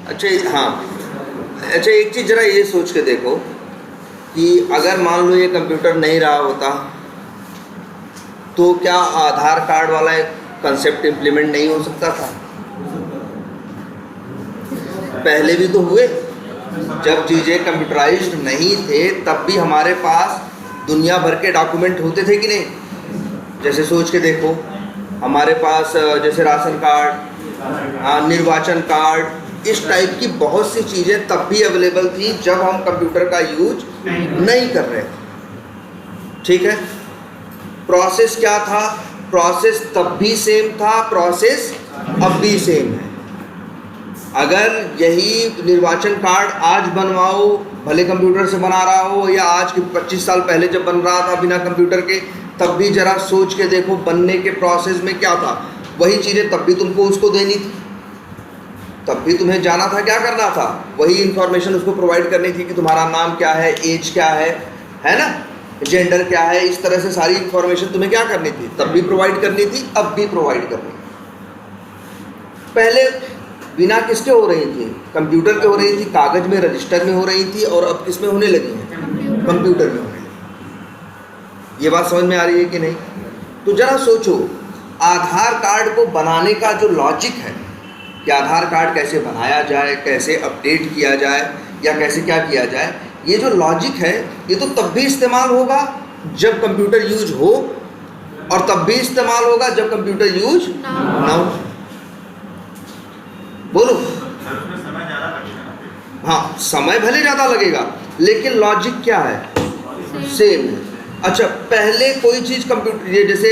अच्छा हाँ, अच्छा एक चीज़ ज़रा ये सोच के देखो कि अगर मान लो ये कंप्यूटर नहीं रहा होता तो क्या आधार कार्ड वाला एक कंसेप्ट इम्प्लीमेंट नहीं हो सकता था? पहले भी तो हुए, जब चीज़ें कंप्यूटराइज्ड नहीं थे तब भी हमारे पास दुनिया भर के डॉक्यूमेंट होते थे कि नहीं? जैसे सोच के देखो, हमारे पास जैसे राशन कार्ड, निर्वाचन कार्ड, इस टाइप की बहुत सी चीज़ें तब भी अवेलेबल थी जब हम कंप्यूटर का यूज नहीं कर रहे थे। ठीक है, प्रोसेस क्या था? प्रोसेस तब भी सेम था, प्रोसेस अब भी सेम है। अगर यही निर्वाचन कार्ड आज बनवाओ, भले कंप्यूटर से बना रहा हो, या आज के 25 साल पहले जब बन रहा था बिना कंप्यूटर के, तब भी जरा सोच के देखो बनने के प्रोसेस में क्या था। वही चीज़ें तब भी तुमको उसको देनी थी, तब भी तुम्हें जाना था, क्या करना था, वही इंफॉर्मेशन उसको प्रोवाइड करनी थी कि तुम्हारा नाम क्या है, एज क्या है ना, जेंडर क्या है, इस तरह से सारी इंफॉर्मेशन तुम्हें क्या करनी थी, तब भी प्रोवाइड करनी थी, अब भी प्रोवाइड करनी थी। पहले बिना किसके हो रही थी? कंप्यूटर के हो रही थी, कागज में रजिस्टर में हो रही थी, और अब किस में होने लगी हैं? कंप्यूटर में होने लगी। ये बात समझ में आ रही है कि नहीं? तो जरा सोचो, आधार कार्ड को बनाने का जो लॉजिक है कि आधार कार्ड कैसे बनाया जाए, कैसे अपडेट किया जाए, या कैसे क्या किया जाए, ये जो लॉजिक है ये तो तब भी इस्तेमाल होगा जब कंप्यूटर यूज हो, और तब भी इस्तेमाल होगा जब कंप्यूटर यूज ना हो। बोलो। हाँ, समय भले ज़्यादा लगेगा लेकिन लॉजिक क्या है? सेम है। अच्छा, पहले कोई चीज़ कंप्यूटर, ये जैसे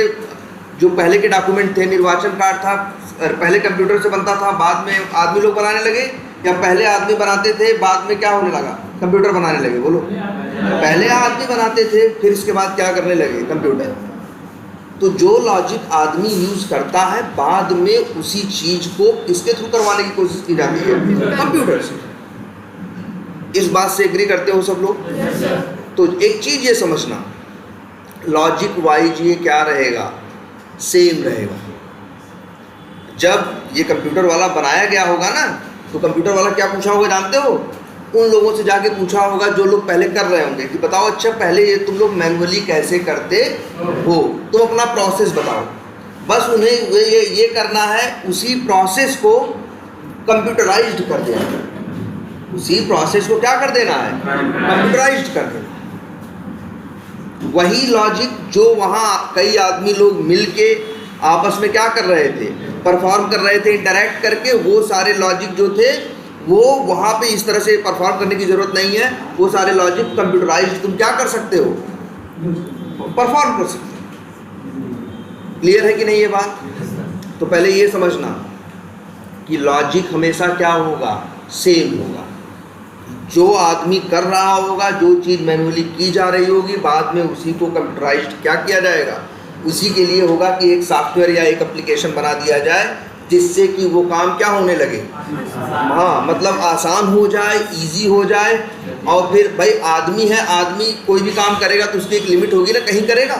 जो पहले के डॉक्यूमेंट थे, निर्वाचन कार्ड था, पहले कंप्यूटर से बनता था, बाद में आदमी लोग बनाने लगे, या पहले आदमी बनाते थे बाद में क्या होने लगा? कंप्यूटर बनाने लगे? बोलो। पहले आदमी बनाते थे, फिर इसके बाद क्या करने लगे? कंप्यूटर। तो जो लॉजिक आदमी यूज करता है बाद में उसी चीज को किसके थ्रू करवाने की कोशिश की जाती है? कंप्यूटर से। इस बात से एग्री करते हो सब लोग? तो एक चीज ये समझना, लॉजिक वाइज ये क्या रहेगा? सेम रहेगा। जब ये कंप्यूटर वाला बनाया गया होगा ना, तो कंप्यूटर वाला क्या पूछा होगा जानते हो? उन लोगों से जाके पूछा होगा जो लोग पहले कर रहे होंगे कि बताओ अच्छा पहले ये तुम लोग मैनुअली कैसे करते हो, तुम अपना प्रोसेस बताओ। बस उन्हें ये करना है, उसी प्रोसेस को कंप्यूटराइज्ड कर देना। उसी प्रोसेस को क्या कर देना है? कंप्यूटराइज्ड कर देना। वही लॉजिक जो वहाँ कई आदमी लोग मिलके आपस में क्या कर रहे थे? परफॉर्म कर रहे थे, इंटरैक्ट करके। वो सारे लॉजिक जो थे वो वहाँ पे इस तरह से परफॉर्म करने की ज़रूरत नहीं है। वो सारे लॉजिक कंप्यूटराइज्ड तुम क्या कर सकते हो? परफॉर्म कर सकते हो। क्लियर है कि नहीं ये बात? तो पहले ये समझना कि लॉजिक हमेशा क्या होगा? सेम होगा। जो आदमी कर रहा होगा, जो चीज़ मैनुअली की जा रही होगी, बाद में उसी को कंप्यूटराइज्ड क्या किया जाएगा? उसी के लिए होगा कि एक सॉफ्टवेयर या एक एप्लीकेशन बना दिया जाए जिससे कि वो काम क्या होने लगे? हाँ, मतलब आसान हो जाए, इजी हो जाए। और फिर भाई आदमी है, आदमी कोई भी काम करेगा तो उसकी एक लिमिट होगी ना, कहीं करेगा।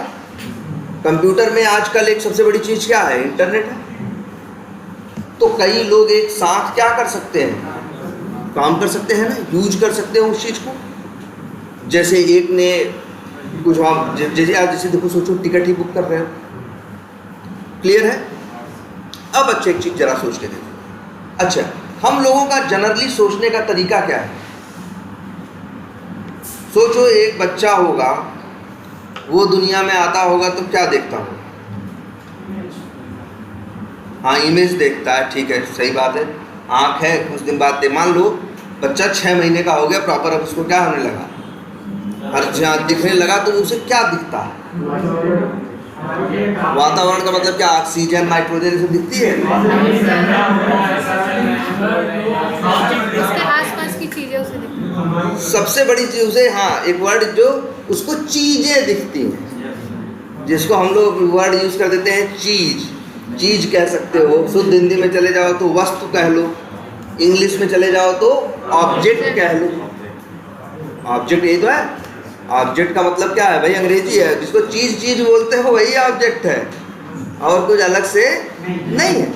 कंप्यूटर में आजकल एक सबसे बड़ी चीज़ क्या है? इंटरनेट है। तो कई लोग एक साथ क्या कर सकते हैं? काम कर सकते हैं ना, यूज कर सकते हैं उस चीज़ को। जैसे एक ने कुछ आप जैसे देखो, सोचो टिकट ही बुक कर रहे हो। क्लियर है? अब अच्छे एक चीज़ जरा सोच के देखो। अच्छा, हम लोगों का जनरली सोचने का तरीका क्या है? सोचो एक बच्चा होगा, वो दुनिया में आता होगा तो क्या देखता होगा? हाँ, इमेज देखता है, ठीक है, सही बात है। आँख है, कुछ दिन बाद मान लो बच्चा 6 महीने का हो गया प्रॉपर, अब उसको क्या होने लगा? हर जहाँ दिखने लगा, तो उसे क्या दिखता है? वातावरण का मतलब क्या? ऑक्सीजन, नाइट्रोजन, ये सब दिखती है। उसके आसपास की चीजें उसे दिखती। सबसे बड़ी चीज उसे, हाँ, एक वर्ड जो उसको चीजें दिखती हैं, जिसको हम लोग वर्ड यूज कर देते हैं चीज। चीज कह सकते हो, शुद्ध हिंदी में चले जाओ तो वस्तु कह लो, इंग्लिश में चले जाओ तो ऑब्जेक्ट कह लो। ऑब्जेक्ट यही तो है। ऑब्जेक्ट का मतलब क्या है भाई? अंग्रेजी है। जिसको चीज चीज बोलते हो वही ऑब्जेक्ट है, और कुछ अलग से नहीं है।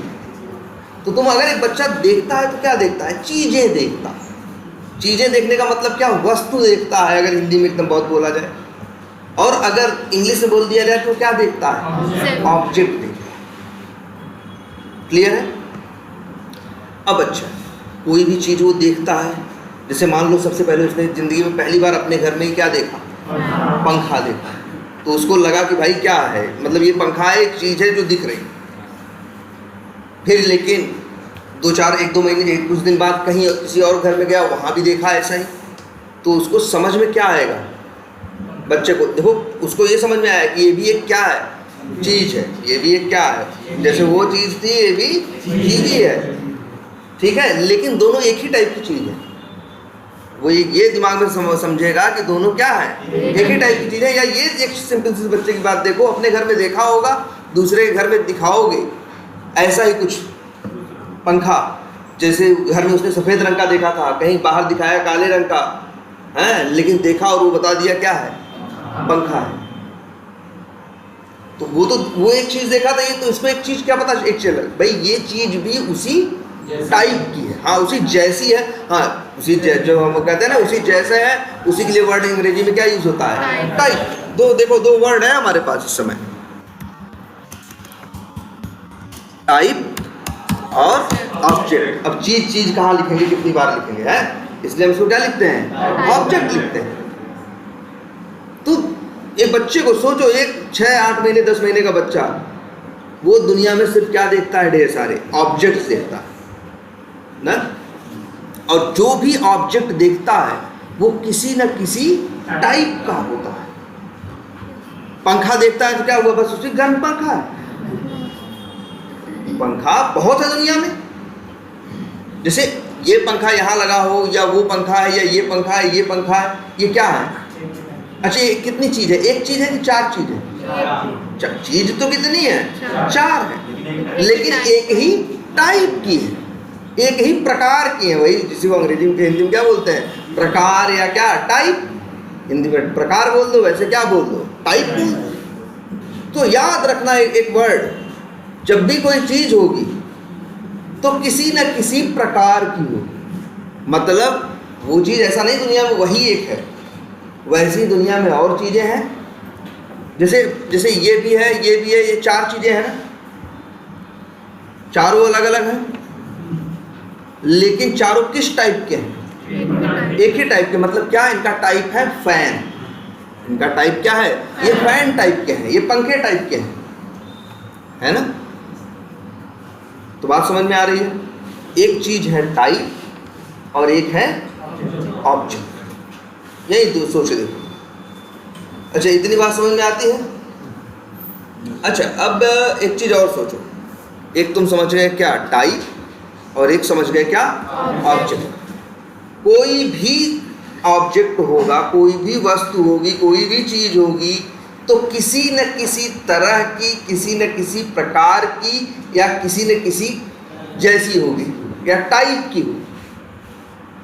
तो तुम अगर एक बच्चा देखता है तो क्या देखता है? चीजें देखता है। चीजें देखने का मतलब क्या? वस्तु देखता है, अगर हिंदी में एकदम बहुत बोला जाए। और अगर इंग्लिश में बोल दिया जाए तो क्या देखता है? ऑब्जेक्ट देखता है। क्लियर है? अब अच्छा, कोई भी चीज वो देखता है, जैसे मान लो सबसे पहले उसने जिंदगी में पहली बार अपने घर में ही क्या देखा? पंखा देखा। तो उसको लगा कि भाई क्या है, मतलब ये पंखा एक चीज है जो दिख रही। फिर लेकिन एक दो महीने कुछ दिन बाद कहीं किसी और घर में गया, वहाँ भी देखा ऐसा ही। तो उसको समझ में क्या आएगा? बच्चे को देखो, उसको ये समझ में आया कि ये भी एक क्या है? चीज़ है। ये भी एक क्या है? जैसे वो चीज़ थी, ये भी चीज़ ही है। ठीक है, लेकिन दोनों एक ही टाइप की चीज़ है। वो ये दिमाग में समझेगा कि दोनों क्या है? एक ही टाइप की चीज़ है। या ये एक सिंपल सी बच्चे की बात देखो, अपने घर में देखा होगा, दूसरे के घर में दिखाओगे, ऐसा ही कुछ। पंखा, जैसे घर में उसने सफ़ेद रंग का देखा था, कहीं बाहर दिखाया काले रंग का है, लेकिन देखा और वो बता दिया क्या है? पंखा है। तो वो एक चीज़ देखा था, ये तो इसमें एक चीज़ क्या पता, एक चीज़ भाई ये चीज़ भी उसी टाइप की है। हाँ, उसी जैसी है। हाँ, उसी जो हम कहते हैं ना, उसी जैसे है, उसी के लिए वर्ड अंग्रेजी में क्या यूज़ होता है? टाइप। देखो दो वर्ड है हमारे पास इस समय, टाइप और ऑब्जेक्ट। अब चीज कहाँ लिखेंगे, कितनी बार लिखेंगे है? इसलिए हम इसको क्या लिखते हैं? ऑब्जेक्ट लिखते हैं। तो एक बच्चे को सोचो, एक 6, 8 महीने 10 महीने का बच्चा, वो दुनिया में सिर्फ क्या देखता है? ढेर सारे ऑब्जेक्ट्स देखता है ना। और जो भी ऑब्जेक्ट देखता है वो किसी न किसी टाइप का होता है। पंखा देखता है तो क्या हुआ? बस उसी घर में पंखा है। पंखा बहुत है दुनिया में। जैसे ये पंखा यहाँ लगा हो, या वो पंखा है, या ये पंखा है, ये पंखा है, ये क्या है? अच्छा, ये कितनी चीज है? एक चीज है कि 4 चीज है? चीज तो कितनी है? 4 है, लेकिन एक ही टाइप की है, एक ही प्रकार की है। वही जिसे वो अंग्रेजी में हिंदी में क्या बोलते हैं? प्रकार, या क्या? टाइप। हिंदी में प्रकार बोल दो, वैसे क्या बोल दो? टाइप बोल दो। तो याद रखना एक वर्ड, जब भी कोई चीज होगी तो किसी न किसी प्रकार की होगी। मतलब वो चीज ऐसा नहीं दुनिया में वही एक है, वैसी दुनिया में और चीजें हैं। जैसे ये भी है, ये भी है, ये 4 चीजें हैं ना, चारों अलग अलग हैं, लेकिन चारों किस टाइप के हैं? एक ही टाइप के। मतलब क्या? इनका टाइप है फैन। इनका टाइप क्या है? ये फैन टाइप के हैं, ये पंखे टाइप के हैं, है ना। तो बात समझ में आ रही है? एक चीज है टाइप और एक है ऑब्जेक्ट। यही तो सोच देखो। अच्छा, इतनी बात समझ में आती है? अच्छा, अब एक चीज और सोचो। एक तुम समझ गए क्या? टाइप, और एक समझ गए क्या? ऑब्जेक्ट। कोई भी ऑब्जेक्ट होगा, कोई भी वस्तु होगी, कोई भी चीज होगी, तो किसी न किसी तरह की, किसी न किसी प्रकार की, या किसी न किसी जैसी होगी, या टाइप की होगी।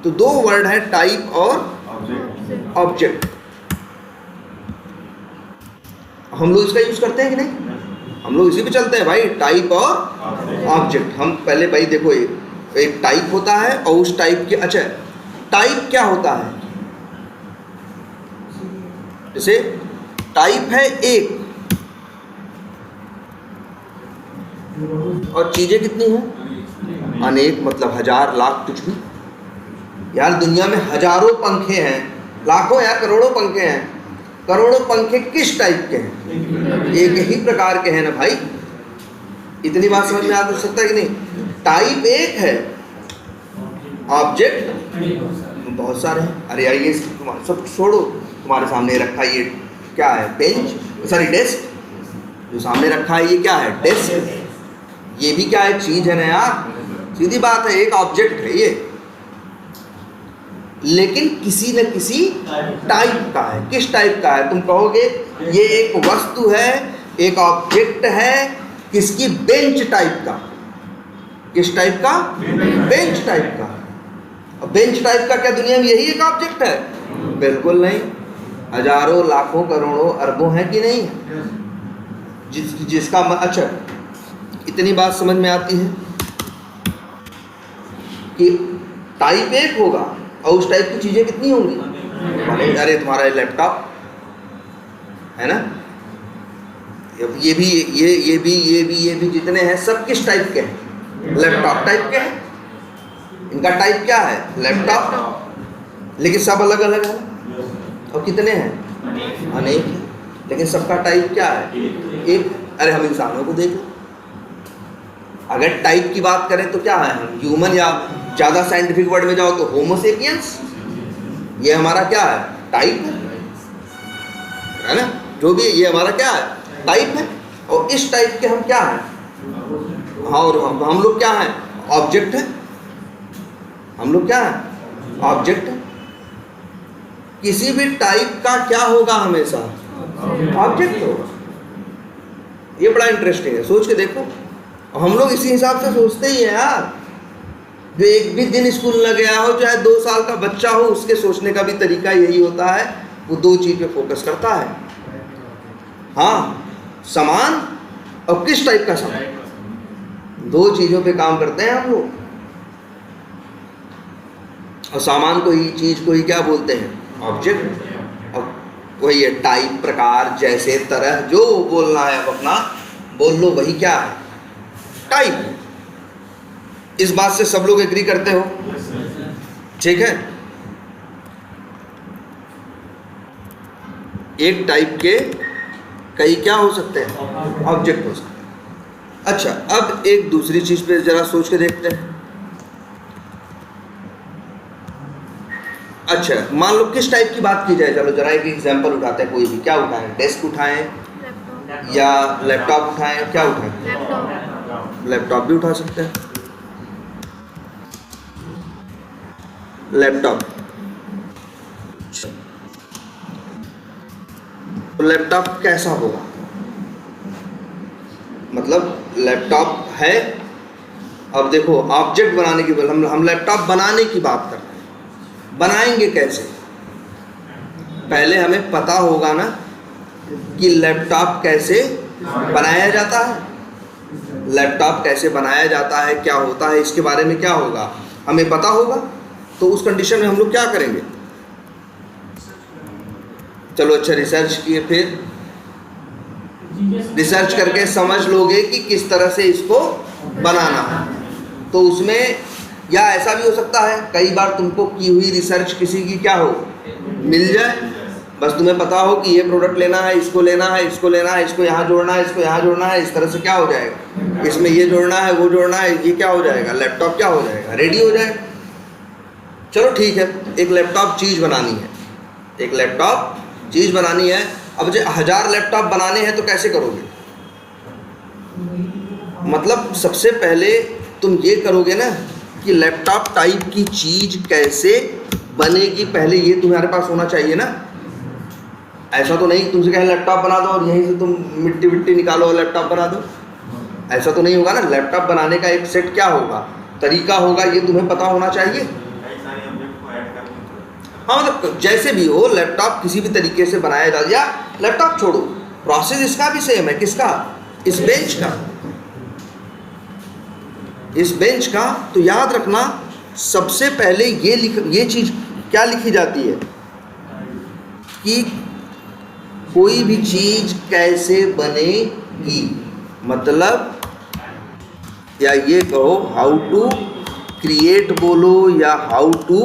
तो 2 वर्ड है, टाइप और ऑब्जेक्ट। हम लोग इसका यूज करते हैं कि नहीं? हम लोग इसी पे चलते हैं भाई, टाइप और ऑब्जेक्ट। हम पहले भाई देखो, एक टाइप होता है और उस टाइप के। अच्छा, टाइप क्या होता है? जैसे टाइप है एक, और चीजें कितनी हैं? अनेक। मतलब 1000, लाख, कुछ भी। यार दुनिया में हजारों पंखे हैं, लाखों या करोड़ों पंखे हैं। करोड़ों पंखे किस टाइप के हैं? एक ही प्रकार के हैं ना भाई। इतनी बात समझ में आ सकता है कि नहीं? टाइप एक है, ऑब्जेक्ट बहुत सारे हैं। अरे यार ये सब छोड़ो, तुम्हारे सामने रखा ये क्या है? Bench, sorry desk. जो सामने रखा है ये क्या है? डेस्क। ये भी क्या है? चीज है ना यार, सीधी बात है, एक ऑब्जेक्ट है ये, लेकिन किसी न किसी टाइप का है। किस टाइप का है? तुम कहोगे ये एक वस्तु है, एक ऑब्जेक्ट है, किसकी? बेंच टाइप का। किस टाइप का? बेंच टाइप का। और बेंच टाइप का क्या दुनिया में यही एक ऑब्जेक्ट है? बिल्कुल नहीं। हजारों, लाखों, करोड़ों, अरबों है कि नहीं? जिसका अच्छा, इतनी बात समझ में आती है। कि टाइप एक होगा और उस टाइप की चीज़ें कितनी होंगी? अरे तुम्हारा लैपटॉप है ना, ये भी जितने हैं सब किस टाइप के हैं? लैपटॉप टाइप के हैं। इनका टाइप क्या है? लैपटॉप। लेकिन सब अलग अलग है। और कितने हैं? अनेक हैं। लेकिन सबका टाइप क्या है? एक। अरे हम इंसानों को देख लो, अगर टाइप की बात करें तो क्या है? हम ह्यूमन, या ज़्यादा साइंटिफिक वर्ड में जाओ तो होमो सेपियंस। ये हमारा क्या है? टाइप है ना, जो भी ये हमारा क्या है? टाइप है। और इस टाइप के हम क्या हैं? हाँ, और हम लोग क्या हैं? ऑब्जेक्ट है। हम लोग क्या हैं? ऑब्जेक्ट है। किसी भी टाइप का क्या होगा? हमेशा ऑब्जेक्ट होगा। ये बड़ा इंटरेस्टिंग है, सोच के देखो। और हम लोग इसी हिसाब से सोचते ही हैं यार। जो एक भी दिन स्कूल न गया हो, चाहे 2 साल का बच्चा हो, उसके सोचने का भी तरीका यही होता है, वो 2 चीज़ पे फोकस करता है। हाँ, सामान और किस टाइप का सामान, 2 चीज़ों पे काम करते हैं हम लोग। और सामान को ही, चीज़ को ही क्या बोलते हैं? ऑब्जेक्ट। और वही है टाइप, प्रकार, जैसे, तरह, जो बोलना है अब अपना बोल लो, वही क्या है? टाइप। इस बात से सब लोग एग्री करते हो? ठीक है। एक टाइप के कई क्या हो सकते हैं? ऑब्जेक्ट हो सकते हैं। अच्छा, अब एक दूसरी चीज पे जरा सोच के देखते हैं। अच्छा, मान लो किस टाइप की बात की जाए, चलो जरा एक एग्जांपल उठाते हैं। कोई भी, क्या उठाएं? डेस्क उठाएं या लैपटॉप उठाएं? क्या उठाएं? लैपटॉप भी उठा सकते हैं। लैपटॉप। तो लैपटॉप कैसा होगा? मतलब लैपटॉप है। अब देखो, ऑब्जेक्ट बनाने की, हम लैपटॉप बनाने की बात कर रहे हैं। बनाएंगे कैसे? पहले हमें पता होगा ना कि लैपटॉप कैसे बनाया जाता है। लैपटॉप कैसे बनाया जाता है, क्या होता है, इसके बारे में क्या होगा, हमें पता होगा। तो उस कंडीशन में हम लोग क्या करेंगे? चलो अच्छा, रिसर्च किए, फिर रिसर्च करके समझ लोगे कि किस तरह से इसको बनाना है। तो उसमें, या ऐसा भी हो सकता है कई बार तुमको की हुई रिसर्च किसी की क्या हो, मिल जाए। बस तुम्हें पता हो कि ये प्रोडक्ट लेना है, इसको लेना है, इसको लेना है, इसको यहाँ जोड़ना है, इसको यहाँ जोड़ना है, इस तरह से क्या हो जाएगा, इसमें ये जोड़ना है, वो जोड़ना है, ये क्या हो जाएगा? लैपटॉप क्या हो जाएगा? रेडी हो जाएगा। चलो ठीक है, एक लैपटॉप चीज़ बनानी है। एक लैपटॉप चीज़ बनानी है। अब जो 1000 लैपटॉप बनाने हैं तो कैसे करोगे? मतलब सबसे पहले तुम ये करोगे ना कि लैपटॉप टाइप की चीज़ कैसे बनेगी, पहले ये तुम्हारे पास होना चाहिए ना। ऐसा तो नहीं तुमसे कहें लैपटॉप बना दो और यहीं से तुम मिट्टी विट्टी निकालो और लैपटॉप बना दो, ऐसा तो नहीं होगा ना। लैपटॉप बनाने का एक सेट क्या होगा, तरीका होगा, ये तुम्हें पता होना चाहिए। हाँ, मतलब जैसे भी हो, लैपटॉप किसी भी तरीके से बनाया जा, या लैपटॉप छोड़ो, प्रोसेस इसका भी सेम है। किसका? इस बेंच का। इस बेंच का तो याद रखना, सबसे पहले ये चीज़ क्या लिखी जाती है कि कोई भी चीज़ कैसे बनेगी, मतलब या ये कहो हाउ टू क्रिएट बोलो, या हाउ टू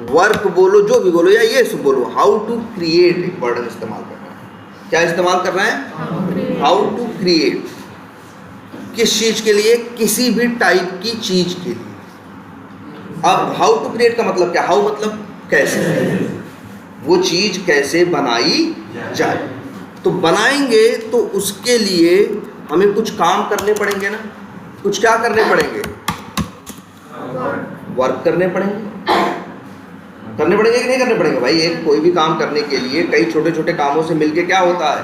वर्क बोलो, जो भी बोलो, या ये सब बोलो, हाउ टू क्रिएट एक वर्ड इस्तेमाल करना है। क्या इस्तेमाल करना है? How to create. किस चीज़ के लिए? किसी भी टाइप की चीज़ के लिए। अब हाउ टू क्रिएट का मतलब क्या? हाउ मतलब कैसे, वो चीज़ कैसे बनाई जाए। तो बनाएंगे तो उसके लिए हमें कुछ काम करने पड़ेंगे ना। कुछ क्या करने पड़ेंगे? वर्क करने पड़ेंगे। करने पड़ेंगे कि नहीं करने पड़ेंगे भाई? एक कोई भी काम करने के लिए कई छोटे छोटे कामों से मिलके क्या होता है,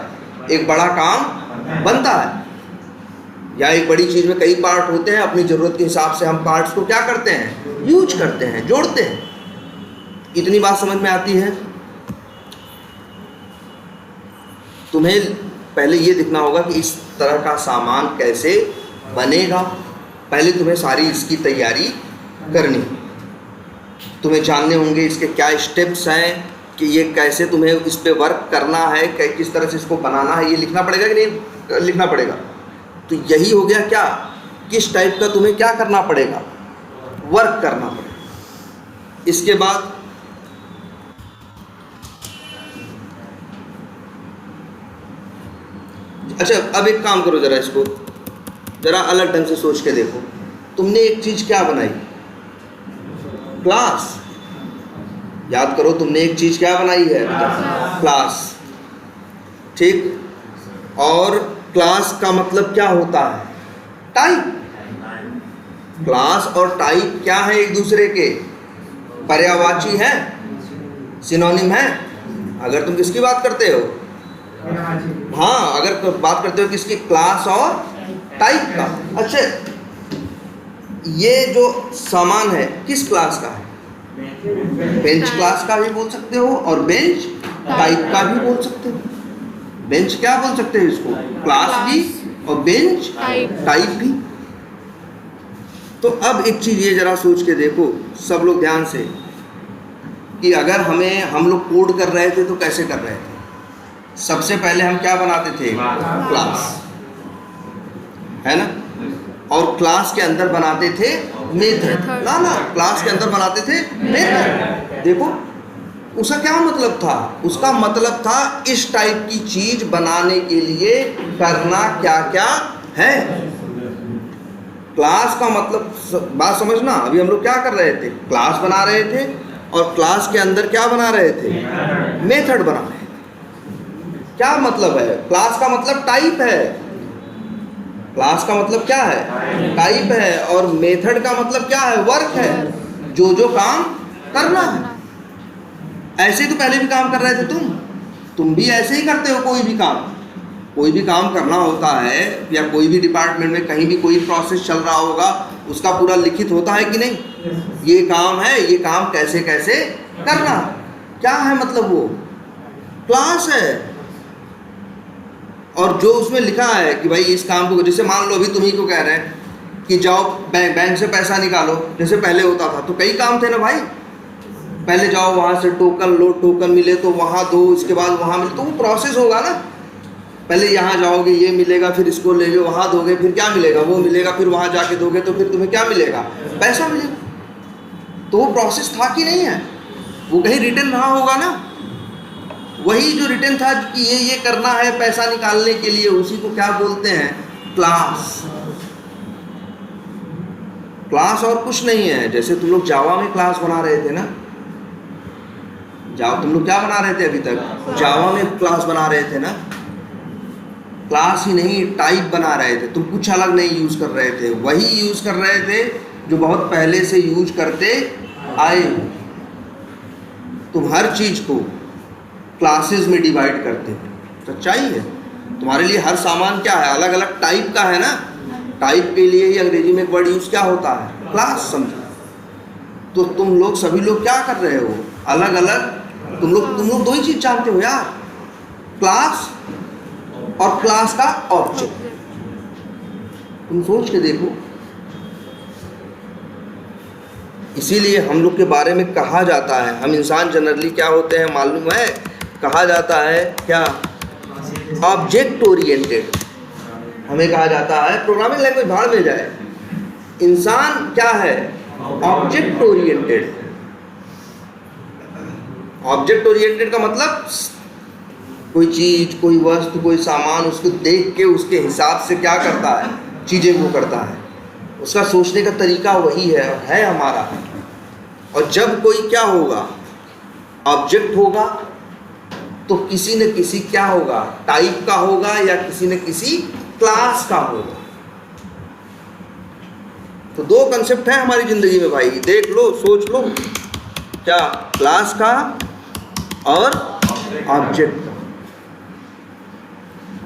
एक बड़ा काम बनता है। या एक बड़ी चीज़ में कई पार्ट होते हैं, अपनी ज़रूरत के हिसाब से हम पार्ट्स को क्या करते हैं, यूज करते हैं, जोड़ते हैं। इतनी बात समझ में आती है? तुम्हें पहले ये दिखना होगा कि इस तरह का सामान कैसे बनेगा। पहले तुम्हें सारी इसकी तैयारी करनी, तुम्हें जानने होंगे इसके क्या स्टेप्स हैं, कि ये कैसे तुम्हें इस पे वर्क करना है, किस तरह से इसको बनाना है, ये लिखना पड़ेगा कि नहीं लिखना पड़ेगा। तो यही हो गया क्या, किस टाइप का तुम्हें क्या करना पड़ेगा, वर्क करना पड़ेगा। इसके बाद अच्छा, अब एक काम करो, जरा इसको जरा अलग ढंग से सोच के देखो। तुमने एक चीज क्या बनाई, क्लास। याद करो, तुमने एक चीज क्या बनाई है, क्लास, ठीक। और क्लास का मतलब क्या होता है, टाइप। क्लास और टाइप क्या है, एक दूसरे के पर्यायवाची है, सिनोनिम है। अगर तुम किसकी बात करते हो, हाँ, अगर बात करते हो किसकी, क्लास और टाइप का। अच्छा, ये जो सामान है किस क्लास का है, बेंच क्लास का भी बोल सकते हो और बेंच टाइप का भी बोल सकते हो। बेंच क्या बोल सकते हो इसको, क्लास भी, और बेंच टाइप भी। तो अब एक चीज ये जरा सोच के देखो सब लोग ध्यान से, कि अगर हम लोग कोड कर रहे थे तो कैसे कर रहे थे। सबसे पहले हम क्या बनाते थे, क्लास, है ना, और क्लास के अंदर बनाते थे मेथड। ना, क्लास के अंदर बनाते थे मेथड। देखो उसका क्या मतलब था, उसका मतलब था इस टाइप की चीज बनाने के लिए करना क्या क्या है। क्लास का मतलब, बात समझना, अभी हम लोग क्या कर रहे थे, क्लास बना रहे थे, और क्लास के अंदर क्या बना रहे थे, मेथड बना रहे थे। क्या मतलब है, क्लास का मतलब टाइप है, क्लास का मतलब क्या है, टाइप है, और मेथड का मतलब क्या है, वर्क है, जो काम करना है। ऐसे ही तो पहले भी काम कर रहे थे तुम भी ऐसे ही करते हो। कोई भी काम करना होता है, या कोई भी डिपार्टमेंट में कहीं भी कोई प्रोसेस चल रहा होगा, उसका पूरा लिखित होता है कि नहीं, ये काम है, ये काम कैसे कैसे करना, क्या है मतलब, वो क्लास है। और जो उसमें लिखा है कि भाई इस काम को, जैसे मान लो अभी तुम्ही को कह रहे हैं कि जाओ बैंक से पैसा निकालो, जैसे पहले होता था, तो कई काम थे ना भाई, पहले जाओ वहाँ से टोकन लो, टोकन मिले तो वहाँ दो, इसके बाद वहाँ मिले, तो वो प्रोसेस होगा ना। पहले यहाँ जाओगे, ये मिलेगा, फिर इसको ले लो, वहाँ दोगे, फिर क्या मिलेगा, वो मिलेगा, फिर वहाँ जाके दोगे तो फिर तुम्हें क्या मिलेगा, पैसा मिलेगा। तो वो प्रोसेस था कि नहीं है, वो कहीं रिटर्न रहा होगा ना। वही जो रिटर्न था कि ये करना है पैसा निकालने के लिए, उसी को क्या बोलते हैं, क्लास। क्लास और कुछ नहीं है। जैसे तुम लोग जावा में क्लास बना रहे थे ना, तुम लोग क्या बना रहे थे अभी तक, जावा में क्लास बना रहे थे ना। क्लास ही नहीं, टाइप बना रहे थे, तुम कुछ अलग नहीं यूज कर रहे थे, वही यूज कर रहे थे जो बहुत पहले से यूज करते आए। तुम हर चीज को क्लासेस में डिवाइड करते थे, सच्चाई है। तुम्हारे लिए हर सामान क्या है, अलग अलग टाइप का है ना। टाइप के लिए ही अंग्रेजी में एक वर्ड यूज क्या होता है, क्लास, समझो। तो तुम लोग सभी लोग क्या कर रहे हो, अलग अलग, तुम लोग दो ही चीज जानते हो यार, क्लास और क्लास का ऑब्जेक्ट। तुम सोच के देखो। इसीलिए हम लोग के बारे में कहा जाता है, हम इंसान जनरली क्या होते हैं मालूम है, कहा जाता है क्या, ऑब्जेक्ट ओरिएंटेड। हमें कहा जाता है, प्रोग्रामिंग लैंग्वेज भाड़ में जाए, इंसान क्या है, ऑब्जेक्ट ओरिएंटेड। ऑब्जेक्ट ओरिएंटेड का मतलब कोई चीज, कोई वस्तु, कोई सामान, उसको देख के उसके हिसाब से क्या करता है, चीजें वो करता है। उसका सोचने का तरीका वही है हमारा। और जब कोई क्या होगा, ऑब्जेक्ट होगा, तो किसी न किसी क्या होगा, टाइप का होगा, या किसी न किसी क्लास का होगा। तो दो कंसेप्ट है हमारी जिंदगी में भाई, देख लो, सोच लो, क्या, क्लास का और ऑब्जेक्ट का।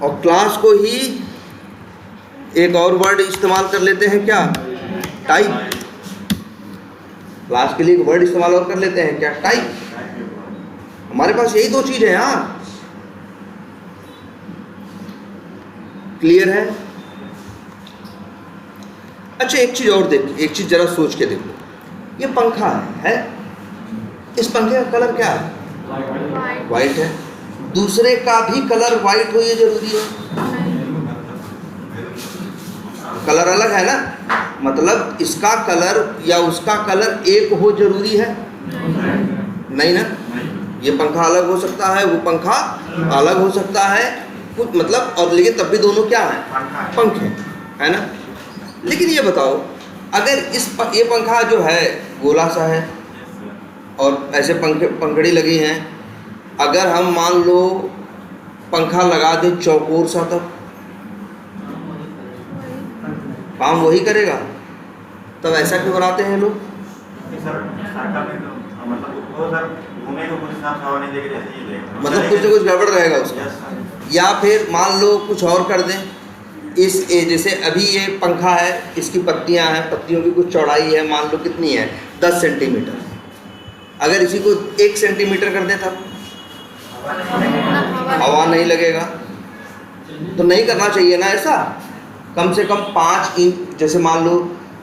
और क्लास को ही एक और वर्ड इस्तेमाल कर लेते हैं, क्या, टाइप। क्लास के लिए एक वर्ड इस्तेमाल और कर लेते हैं, क्या, टाइप। हमारे पास यही दो चीज है यार। क्लियर है? अच्छा एक चीज़ और देख, एक चीज़ जरा सोच के देखो, ये पंखा है, इस पंखे का कलर क्या है? वाइट। वाइट है। दूसरे का भी कलर वाइट हो ये जरूरी है? कलर अलग है ना, मतलब इसका कलर या उसका कलर एक हो जरूरी है? नहीं ना। ये पंखा अलग हो सकता है, वो पंखा अलग हो सकता है, कुछ मतलब, और लेकिन तब भी दोनों क्या हैं? पंखे, है ना। लेकिन ये बताओ, अगर ये पंखा जो है गोला सा है और ऐसे पंखड़ी लगी हैं, अगर हम मान लो पंखा लगा दें चौकोर सा, तब काम वही करेगा? तब ऐसा क्यों बनाते हैं लोग? मतलब कुछ ना कुछ गड़बड़ रहेगा उसका। या फिर मान लो कुछ और कर दें, जैसे अभी ये पंखा है, इसकी पत्तियां हैं, पत्तियों की कुछ चौड़ाई है, मान लो कितनी है? 10 सेंटीमीटर। अगर इसी को 1 सेंटीमीटर कर दें तब हवा नहीं लगेगा। तो नहीं करना चाहिए ना ऐसा। कम से कम 5 इंच, जैसे मान लो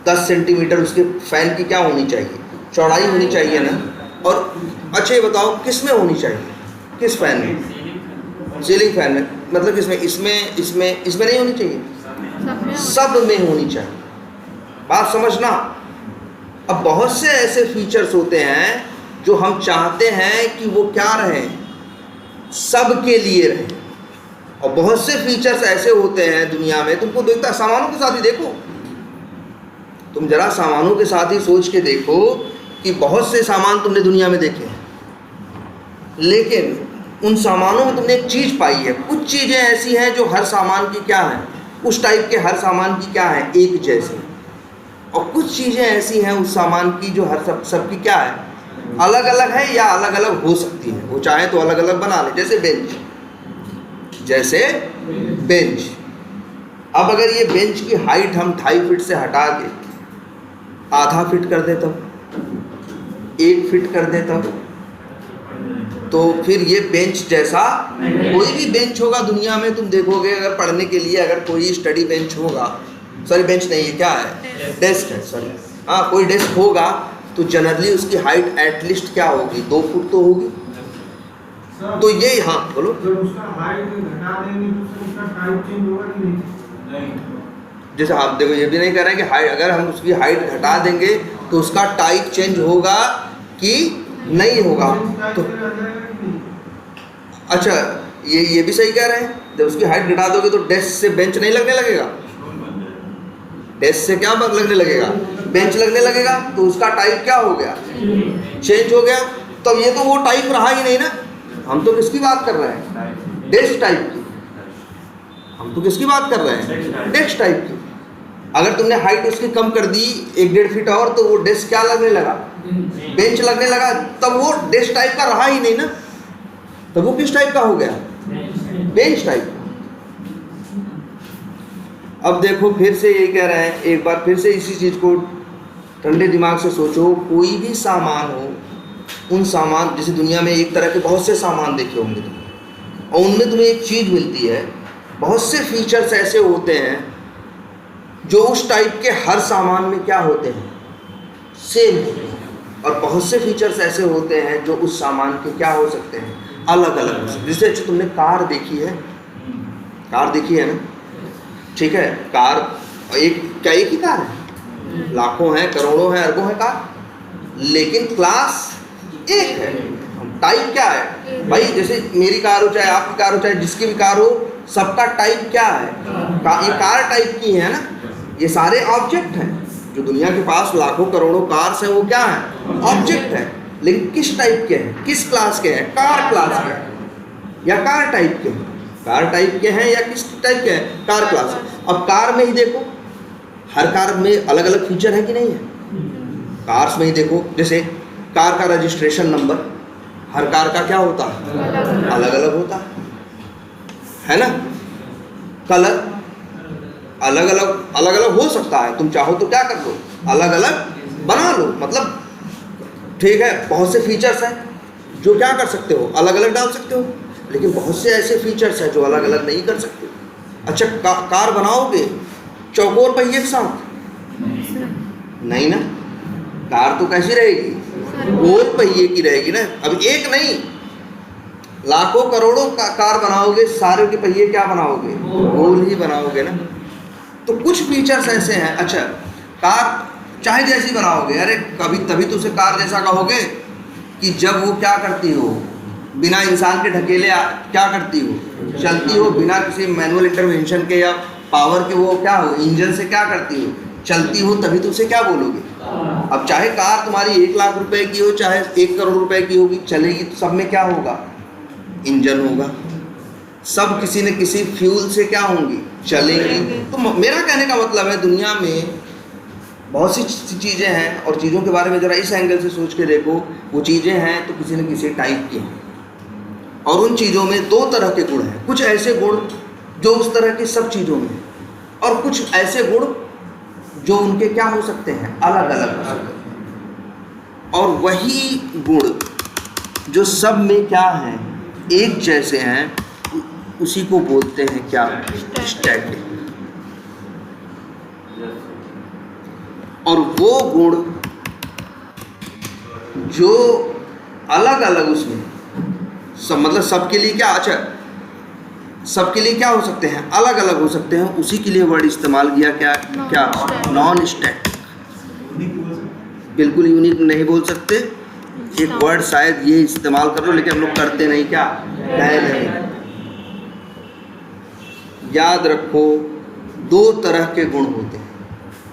10 सेंटीमीटर उसके फैन की क्या होनी चाहिए? चौड़ाई होनी चाहिए ना। और अच्छा ये बताओ किस में होनी चाहिए? किस फैन में? सीलिंग फैन में, मतलब इसमें नहीं होनी चाहिए, सब में होनी चाहिए। बात समझना। अब बहुत से ऐसे फीचर्स होते हैं जो हम चाहते हैं कि वो क्या रहें? सबके लिए रहें। और बहुत से फीचर्स ऐसे होते हैं दुनिया में, तुमको देखता, सामानों के साथ ही देखो, तुम जरा सामानों के साथ ही सोच के देखो कि बहुत से सामान तुमने दुनिया में देखे हैं, लेकिन उन सामानों में तुमने एक चीज़ पाई है। कुछ चीज़ें ऐसी हैं जो हर सामान की क्या है, उस टाइप के हर सामान की क्या है, एक जैसी। और कुछ चीज़ें ऐसी हैं उस सामान की जो हर सबकी क्या है, अलग अलग है या अलग अलग हो सकती है। वो चाहे तो अलग अलग बना ले, जैसे बेंच। अब अगर ये बेंच की हाइट हम 2.5 फीट से हटा के आधा फीट कर दे तब, 1 फीट कर दे तब, तो फिर ये बेंच जैसा कोई भी बेंच होगा दुनिया में, तुम देखोगे अगर पढ़ने के लिए अगर कोई स्टडी बेंच होगा, सॉरी बेंच नहीं है, क्या है, डेस्क है, सॉरी, हाँ कोई डेस्क होगा, तो जनरली उसकी हाइट एटलीस्ट क्या होगी, 2 फुट तो होगी। तो ये, हाँ बोलो। जब उसका हाइट घटा देंगे तो उसका टाइप चेंज होगा कि नहीं? जैसे आप देखो, ये भी नहीं कह रहे हैं कि हाइट, अगर हम उसकी हाइट घटा देंगे तो उसका टाइप चेंज होगा कि नहीं होगा। तो अच्छा, ये भी सही कह रहे हैं, जब उसकी हाइट घटा दोगे तो डेस्क से बेंच नहीं लगने लगेगा, डेस्क से क्या लगने लगेगा, बेंच लगने लगेगा। तो उसका टाइप क्या हो गया, चेंज हो गया। तब ये तो वो टाइप रहा ही नहीं ना। हम तो किसकी बात कर रहे हैं, डेस्क टाइप की। हम तो किसकी बात कर रहे हैं, डेस्क टाइप की। अगर तुमने हाइट उसकी कम कर दी 1-1.5 फीट और, तो वो डेस्क क्या लगने लगा, बेंच लगने लगा। तब वो डेस्क टाइप का रहा ही नहीं ना, तब वो किस टाइप का हो गया, बेंच टाइप। अब देखो फिर से यही कह रहे हैं, एक बार फिर से इसी चीज़ को ठंडे दिमाग से सोचो। कोई भी सामान हो, उन सामान, जैसे दुनिया में एक तरह के बहुत से सामान देखे होंगे तुमने, और उनमें तुम्हें एक चीज़ मिलती है। बहुत से फीचर्स ऐसे होते हैं जो उस टाइप के हर सामान में क्या होते हैं, सेम होते हैं। और बहुत से फीचर्स ऐसे होते हैं जो उस सामान के क्या हो सकते हैं, अलग अलग हो सकते हैं। जैसे अच्छा तुमने कार देखी है, कार देखी है ना, ठीक है। कार एक ही कार है, लाखों हैं, करोड़ों हैं, अरबों हैं कार, लेकिन क्लास एक है। टाइप क्या है भाई, जैसे मेरी कार हो चाहे आपकी कार हो चाहे जिसकी भी कार हो, सबका टाइप क्या है, ये कार टाइप की है ना। ये सारे ऑब्जेक्ट हैं जो दुनिया के पास लाखों करोड़ों कार्स हैं, वो क्या है, ऑब्जेक्ट है। लेकिन किस टाइप के हैं, किस क्लास के हैं, कार क्लास के हैं या कार टाइप के हैं, कार टाइप के हैं या किस टाइप के हैं, कार क्लास। अब कार में ही देखो, हर कार में अलग अलग फीचर है कि नहीं है। कार्स में ही देखो, जैसे कार का रजिस्ट्रेशन नंबर हर कार का क्या होता है, अलग अलग होता है ना। कलर अलग अलग हो सकता है, तुम चाहो तो क्या कर लो, अलग अलग बना लो, मतलब ठीक है। बहुत से फीचर्स हैं जो क्या कर सकते हो, अलग अलग डाल सकते हो, लेकिन बहुत से ऐसे फीचर्स हैं जो अलग अलग नहीं कर सकते। अच्छा कार बनाओगे चौकोर पहिए के साथ, नहीं ना, कार तो कैसी रहेगी, गोल पहिए की रहेगी ना। अब एक नहीं, लाखों करोड़ों का कार बनाओगे, सारे के पहिए क्या बनाओगे, गोल ही बनाओगे ना। तो कुछ फीचर्स ऐसे हैं। अच्छा, कार चाहे जैसी बनाओगे, अरे कभी तभी तो उसे कार जैसा कहोगे कि जब वो क्या करती हो, बिना इंसान के ढकेले क्या करती हो, चलती हो, बिना किसी मैनुअल इंटरवेंशन के या पावर के, वो क्या हो, इंजन से क्या करती हो, चलती हो, तभी तो उसे क्या बोलोगे। अब चाहे कार तुम्हारी 1 लाख रुपए की हो, चाहे 1 करोड़ रुपए की होगी, चलेगी तो सब में क्या होगा, इंजन होगा। सब किसी न किसी फ्यूल से क्या होंगी, चलेंगी। तो मेरा कहने का मतलब है, दुनिया में बहुत सी चीज़ें हैं, और चीज़ों के बारे में ज़रा इस एंगल से सोच के देखो। वो चीज़ें हैं तो किसी न किसी टाइप की हैं, और उन चीज़ों में 2 तरह के गुण हैं। कुछ ऐसे गुण जो उस तरह की सब चीज़ों में, और कुछ ऐसे गुण जो उनके क्या हो सकते हैं, अलग अलग हो सकते हैं। और वही गुण जो सब में क्या हैं, एक जैसे हैं, उसी को बोलते हैं क्या, स्टैटिक। और वो गुण जो अलग अलग उसमें सब, मतलब सबके लिए क्या, अच्छा सबके लिए क्या हो सकते हैं, अलग अलग हो सकते हैं, उसी के लिए वर्ड इस्तेमाल किया क्या, क्या, नॉन स्टैटिक। बिल्कुल यूनिक नहीं बोल सकते, एक वर्ड शायद ये इस्तेमाल कर लो, लेकिन हम लोग करते नहीं, क्या कह नहीं। याद रखो, 2 तरह के गुण होते हैं।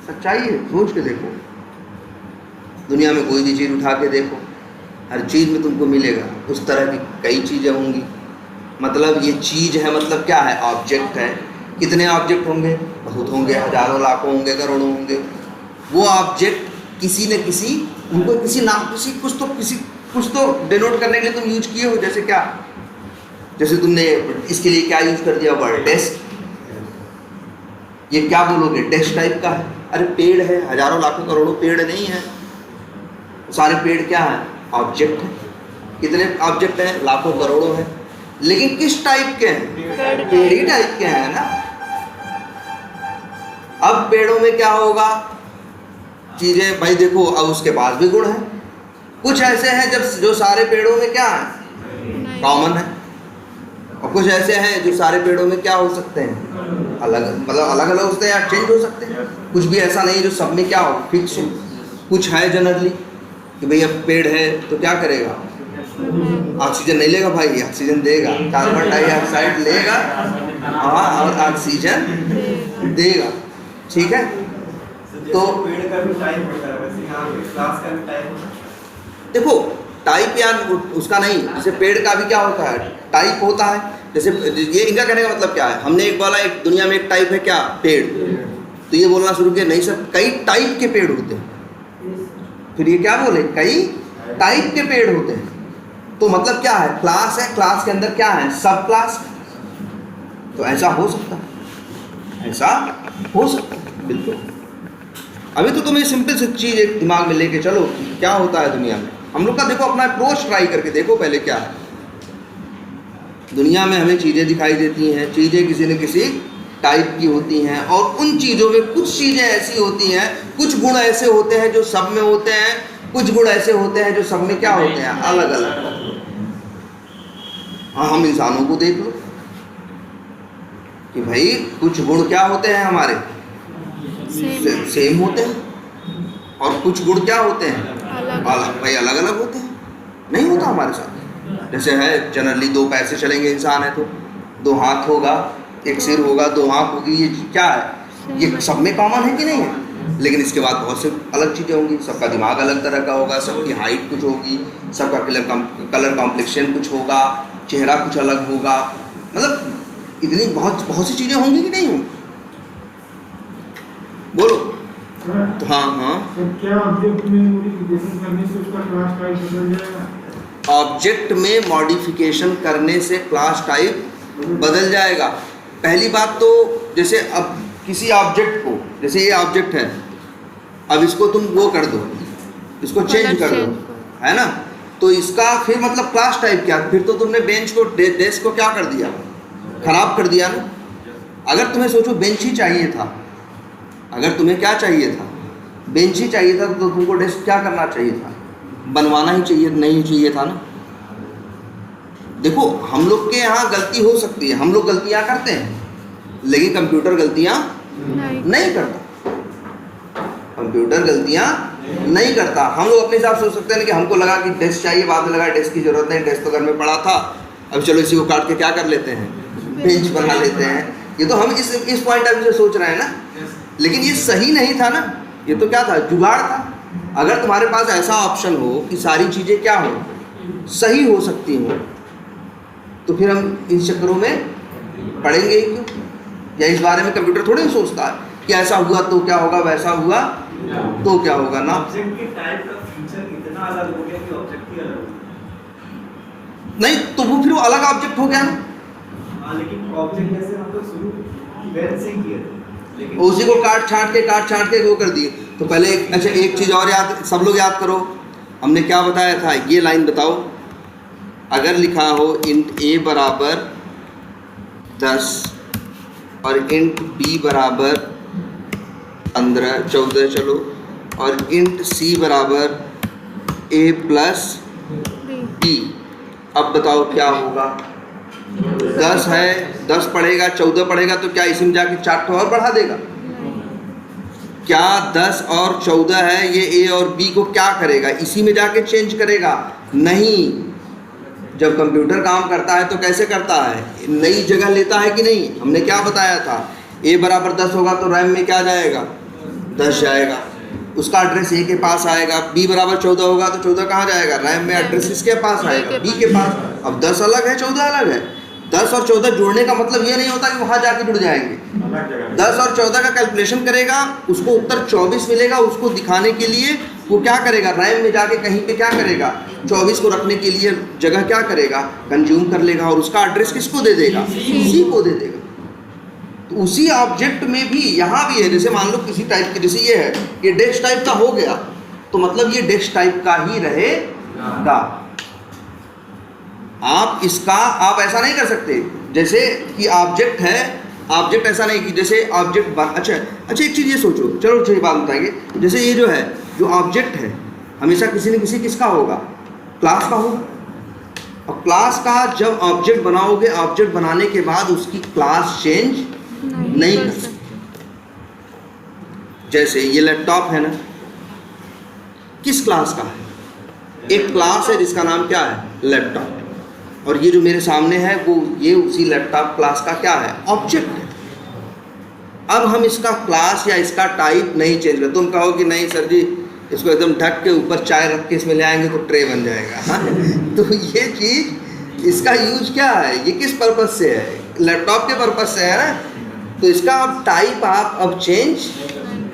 सच्चाई है, सोच के देखो, दुनिया में कोई भी चीज़ उठा के देखो, हर चीज़ में तुमको मिलेगा उस तरह की कई चीज़ें होंगी। मतलब ये चीज़ है, मतलब क्या है, ऑब्जेक्ट है। कितने ऑब्जेक्ट होंगे, बहुत होंगे, हजारों लाखों होंगे, करोड़ों होंगे। वो ऑब्जेक्ट किसी न किसी, उनको किसी नाम, कुछ तो डिनोट करने के लिए तुम यूज किए हो। जैसे क्या, जैसे तुमने इसके लिए क्या यूज कर दिया, वर्ड डेस्क। ये क्या बोलोगे, डेस्क टाइप का है। अरे पेड़ है, हजारों लाखों करोड़ों पेड़ नहीं है, सारे पेड़ क्या है, ऑब्जेक्ट है। कितने ऑब्जेक्ट हैं, लाखों करोड़ों हैं, लेकिन किस टाइप के हैं, पेड़ ही टाइप के हैं ना। अब पेड़ों में क्या होगा, चीजें भाई देखो, अब उसके पास भी गुण है। कुछ ऐसे हैं जब जो सारे पेड़ों में क्या है, कॉमन है, और कुछ ऐसे हैं जो सारे पेड़ों में क्या हो सकते हैं, अलग, मतलब अलग अलग होते हैं या चेंज हो सकते हैं। कुछ भी ऐसा नहीं जो सब में क्या हो, फिक्स हो। कुछ है जनरली कि भाई अब पेड़ है तो क्या करेगा, ऑक्सीजन नहीं लेगा भाई, ऑक्सीजन देगा, कार्बन डाइऑक्साइड लेगा, हाँ, और ऑक्सीजन देगा, ठीक है। तो पेड़ का भी टाइप होता है, वैसे यहाँ पे क्लास का भी टाइप होता है। देखो टाइप या उसका नहीं, जैसे पेड़ का भी क्या होता है, टाइप होता है। जैसे ये इनका कहने का मतलब क्या है, हमने एक बोला एक दुनिया में एक टाइप है क्या, पेड़, तो ये बोलना शुरू किया नहीं सर, कई टाइप के पेड़ होते हैं। फिर ये क्या बोले, कई टाइप के पेड़ होते हैं। तो मतलब क्या है, क्लास है, क्लास के अंदर क्या है, सब क्लास। तो ऐसा हो सकता है, ऐसा हो सकता है, बिल्कुल। अभी तो तुम्हें सिंपल सी चीज़ एक दिमाग में लेके चलो, क्या होता है दुनिया में। हम लोग का देखो अपना अप्रोच ट्राई करके देखो पहले क्या है। दुनिया में हमें चीज़ें दिखाई देती हैं, चीज़ें किसी न किसी टाइप की होती हैं, और उन चीज़ों में कुछ चीज़ें ऐसी होती हैं, कुछ गुण ऐसे होते हैं जो सब में होते हैं, कुछ गुण ऐसे होते हैं जो सब में क्या होते हैं, अलग अलग। हाँ, हम इंसानों को देख लो कि भाई कुछ गुण क्या होते हैं हमारे, सेम होते हैं, और कुछ गुण क्या होते हैं, अलग, भाई अलग अलग होते हैं। नहीं होता हमारे साथ। जैसे है जनरली 2 पैर से चलेंगे इंसान है तो 2 हाथ होगा, एक सिर होगा, 2 आँख होगी, ये क्या है, ये सब में कॉमन है कि नहीं है। लेकिन इसके बाद बहुत से अलग चीज़ें होंगी, सबका दिमाग अलग तरह का होगा, सबकी हाइट कुछ होगी, सबका कलर कॉम्प्लेक्शन कुछ होगा, चेहरा कुछ अलग होगा, मतलब इतनी बहुत सी चीज़ें होंगी कि नहीं होंगी, बोलो। तो हाँ, तो क्या ऑब्जेक्ट में मॉडिफिकेशन करने से उसका क्लास टाइप बदल जाएगा? ऑब्जेक्ट में मॉडिफिकेशन करने से क्लास टाइप बदल जाएगा। पहली बात तो जैसे अब किसी ऑब्जेक्ट को, जैसे ये ऑब्जेक्ट है, अब इसको तुम वो कर दो, इसको चेंज कर दो, है ना, तो इसका फिर मतलब क्लास टाइप क्या, फिर तो तुमने बेंच को, डेस्क को क्या कर दिया, खराब कर दिया ना। अगर तुम्हें सोचो बेंच ही चाहिए था, अगर तुम्हें क्या चाहिए था, बेंच ही चाहिए था तो तुमको डेस्क क्या करना चाहिए था? बनवाना ही चाहिए नहीं चाहिए था ना? देखो हम लोग के यहाँ गलती हो सकती है, हम लोग गलतियाँ करते हैं, लेकिन कंप्यूटर गलतियाँ नहीं करता। कंप्यूटर गलतियाँ नहीं करता। हम लोग अपने हिसाब से सोच सकते हैं कि हमको लगा कि डेस्क चाहिए, बाद में लगा डेस्क की ज़रूरत नहीं, डेस्क तो घर में पड़ा था, अब चलो इसी को काट के क्या कर लेते हैं, बेंच बना लेते हैं। ये तो हम इस पॉइंट ऑफ व्यू से सोच रहे हैं ना, लेकिन ये सही नहीं था ना। ये तो क्या था, जुगाड़ था। अगर तुम्हारे पास ऐसा ऑप्शन हो कि सारी चीज़ें क्या हो, सही हो सकती हो, तो फिर हम इन चक्करों में पढ़ेंगे ही क्यों? या इस बारे में कंप्यूटर थोड़ी ही सोचता है कि ऐसा हुआ तो क्या होगा, वैसा हुआ तो क्या होगा ना। ऑब्जेक्ट के टाइप का फीचर इतना अलग हो गया कि ऑब्जेक्ट ही अलग हो गया। नहीं तो वो फिर वो अलग ऑब्जेक्ट हो गया ना। हाँ, लेकिन ऑब्जेक्ट जैसे हम लोग शुरू वेब से ही किए थे, लेकिन उसी को काट छांट के वो कर दिए। तो पहले अच्छा एक चीज़ और याद, सब लोग याद करो, हमने क्या बताया था, ये लाइन बताओ। अगर लिखा हो इंट ए बराबर 10 और इंट बी बराबर 15 14 चलो, और इंट सी बराबर ए प्लस बी, अब बताओ क्या होगा। 10 है, 10 पढ़ेगा, 14 पढ़ेगा, तो क्या इसी में जाके 4 ठो और बढ़ा देगा? क्या 10 और 14 है, ये ए और बी को क्या करेगा, इसी में जाके चेंज करेगा? नहीं। जब कंप्यूटर काम करता है तो कैसे करता है, नई जगह लेता है कि नहीं? हमने क्या बताया था, ए बराबर 10 होगा तो रैम में क्या जाएगा, 10 जाएगा, उसका एड्रेस ए के पास आएगा। बी बराबर 14 होगा तो 14 कहाँ जाएगा, रैम में एड्रेस इसके पास आएगा, बी के पास। अब 10 अलग है, 14 अलग है। 10 और 14 जोड़ने का मतलब ये नहीं होता कि वहाँ जाके जुड़ जाएंगे। 10 और 14 का कैलकुलेशन करेगा, उसको उत्तर 24 मिलेगा, उसको दिखाने के लिए वो क्या करेगा, रैम में जाके कहीं पे क्या करेगा, 24 को रखने के लिए जगह क्या करेगा, कंज्यूम कर लेगा, और उसका एड्रेस किसको दे देगा, सी को दे देगा। तो उसी ऑब्जेक्ट में भी यहाँ भी है, जैसे मान लो किसी टाइप के, जैसे ये है, ये डेस्क टाइप का हो गया, तो मतलब ये डेस्क टाइप का ही रहेगा। आप इसका आप ऐसा नहीं कर सकते जैसे कि ऑब्जेक्ट है, ऑब्जेक्ट ऐसा नहीं कि जैसे ऑब्जेक्ट अच्छा एक चीज़ ये सोचो, चलो अच्छी बात बताएंगे। जैसे ये जो है, जो ऑब्जेक्ट है हमेशा किसी न किसी किसका होगा, क्लास का होगा। और क्लास का जब ऑब्जेक्ट बनाओगे, ऑब्जेक्ट बनाने के बाद उसकी क्लास चेंज नहीं कर सकते। जैसे ये लैपटॉप है ना, किस क्लास का है, एक क्लास है जिसका नाम क्या है, लैपटॉप, और ये जो मेरे सामने है वो ये उसी लैपटॉप क्लास का क्या है, ऑब्जेक्ट है। अब हम इसका क्लास या इसका टाइप नहीं चेंज कर, तुम कहो कि नहीं सर जी इसको एकदम ढक के ऊपर चाय रख के इसमें ले आएंगे तो ट्रे बन जाएगा। हाँ? तो ये चीज़, इसका यूज क्या है, ये किस पर्पज़ से है, लैपटॉप के पर्पज़ से है ना। तो इसका अब टाइप आप अब चेंज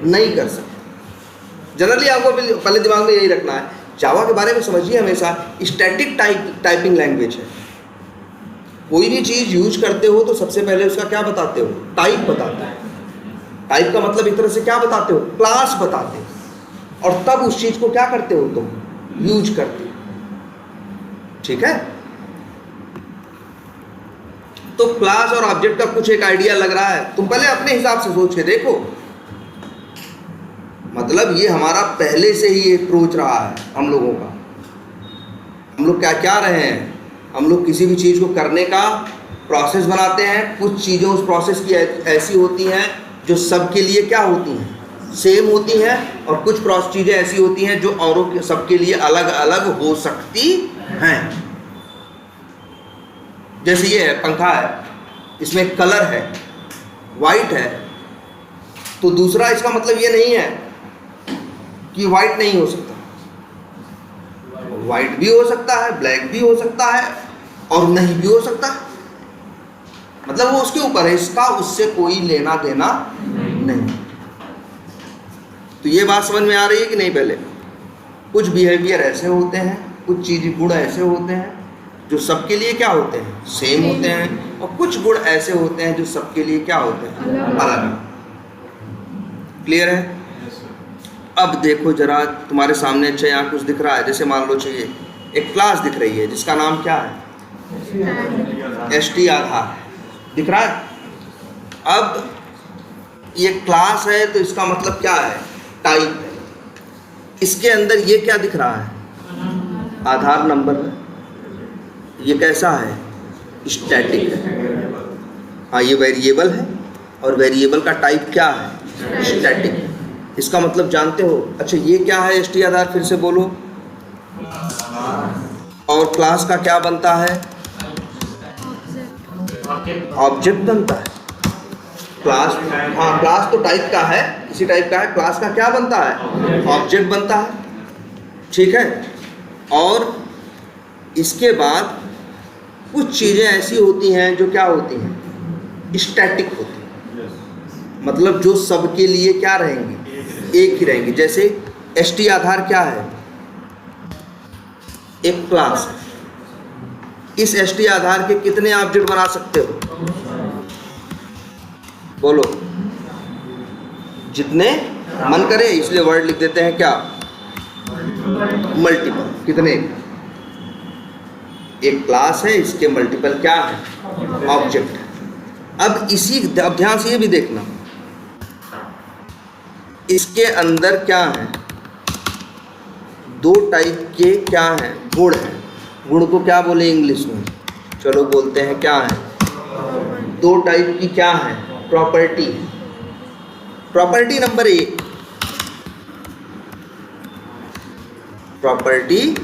नहीं कर सकते। जनरली आपको पहले दिमाग में यही रखना है, जावा के बारे में समझिए हमेशा, स्टैटिक टाइपिंग लैंग्वेज है। कोई भी चीज़ यूज करते हो तो सबसे पहले उसका क्या बताते हो, टाइप बताते हो। टाइप का मतलब एक तरह से क्या बताते हो, क्लास बताते हो, और तब उस चीज़ को क्या करते हो, तुम यूज करते हो। ठीक है, तो क्लास और ऑब्जेक्ट का कुछ एक आइडिया लग रहा है, तुम पहले अपने हिसाब से सोच के देखो। मतलब ये हमारा पहले से ही एक अप्रोच रहा है हम लोगों का। हम लोग क्या क्या रहे हैं, हम लोग किसी भी चीज़ को करने का प्रोसेस बनाते हैं। कुछ चीज़ें उस प्रोसेस की ऐसी होती हैं जो सबके लिए क्या होती हैं, सेम होती हैं, और कुछ चीज़ें ऐसी होती हैं जो औरों के सबके लिए अलग अलग हो सकती हैं। जैसे ये है, पंखा है, इसमें कलर है, वाइट है, तो दूसरा इसका मतलब ये नहीं है कि वाइट नहीं हो सकता, वाइट भी हो सकता है, ब्लैक भी हो सकता है, और नहीं भी हो सकता। मतलब वो उसके ऊपर है, इसका उससे कोई लेना देना नहीं। तो ये बात समझ में आ रही है कि नहीं? पहले कुछ बिहेवियर ऐसे होते हैं, कुछ चीज़ गुण ऐसे होते हैं जो सबके लिए क्या होते हैं, सेम होते हैं, और कुछ गुण ऐसे होते हैं जो सबके लिए क्या होते हैं, अलग। क्लियर है? अब देखो जरा, तुम्हारे सामने अच्छा यहाँ कुछ दिख रहा है, जैसे मान लो चाहिए एक क्लास दिख रही है जिसका नाम क्या है, ST आधार दिख रहा है। अब ये क्लास है तो इसका मतलब क्या है, टाइप है। इसके अंदर ये क्या दिख रहा है? आधार नंबर। ये कैसा है? स्टैटिक है। हाँ, ये वेरिएबल है और वेरिएबल का टाइप क्या है? स्टैटिक। इसका मतलब जानते हो? अच्छा, ये क्या है st आधार? फिर से बोलो। और क्लास का क्या बनता है? ऑब्जेक्ट बनता है। क्लास, हाँ, क्लास तो टाइप का है, इसी टाइप का है। क्लास का क्या बनता है? ऑब्जेक्ट बनता है। ठीक है। और इसके बाद कुछ चीज़ें ऐसी होती हैं जो क्या होती हैं? स्टैटिक होती हैं, मतलब जो सबके लिए क्या रहेंगी? एक ही रहेंगी। जैसे st आधार क्या है? एक क्लास है। इस st आधार के कितने ऑब्जेक्ट बना सकते हो? बोलो। जितने मन करे, इसलिए वर्ड लिख देते हैं क्या? मल्टीपल। कितने? एक क्लास है, इसके मल्टीपल क्या है? ऑब्जेक्ट है। अब अब ध्यान से ये भी देखना, इसके अंदर क्या है? दो टाइप के क्या हैं? गुण हैं। गुण को क्या बोले इंग्लिश में? चलो बोलते हैं क्या है? दो टाइप की क्या है? Property. Property number 1, property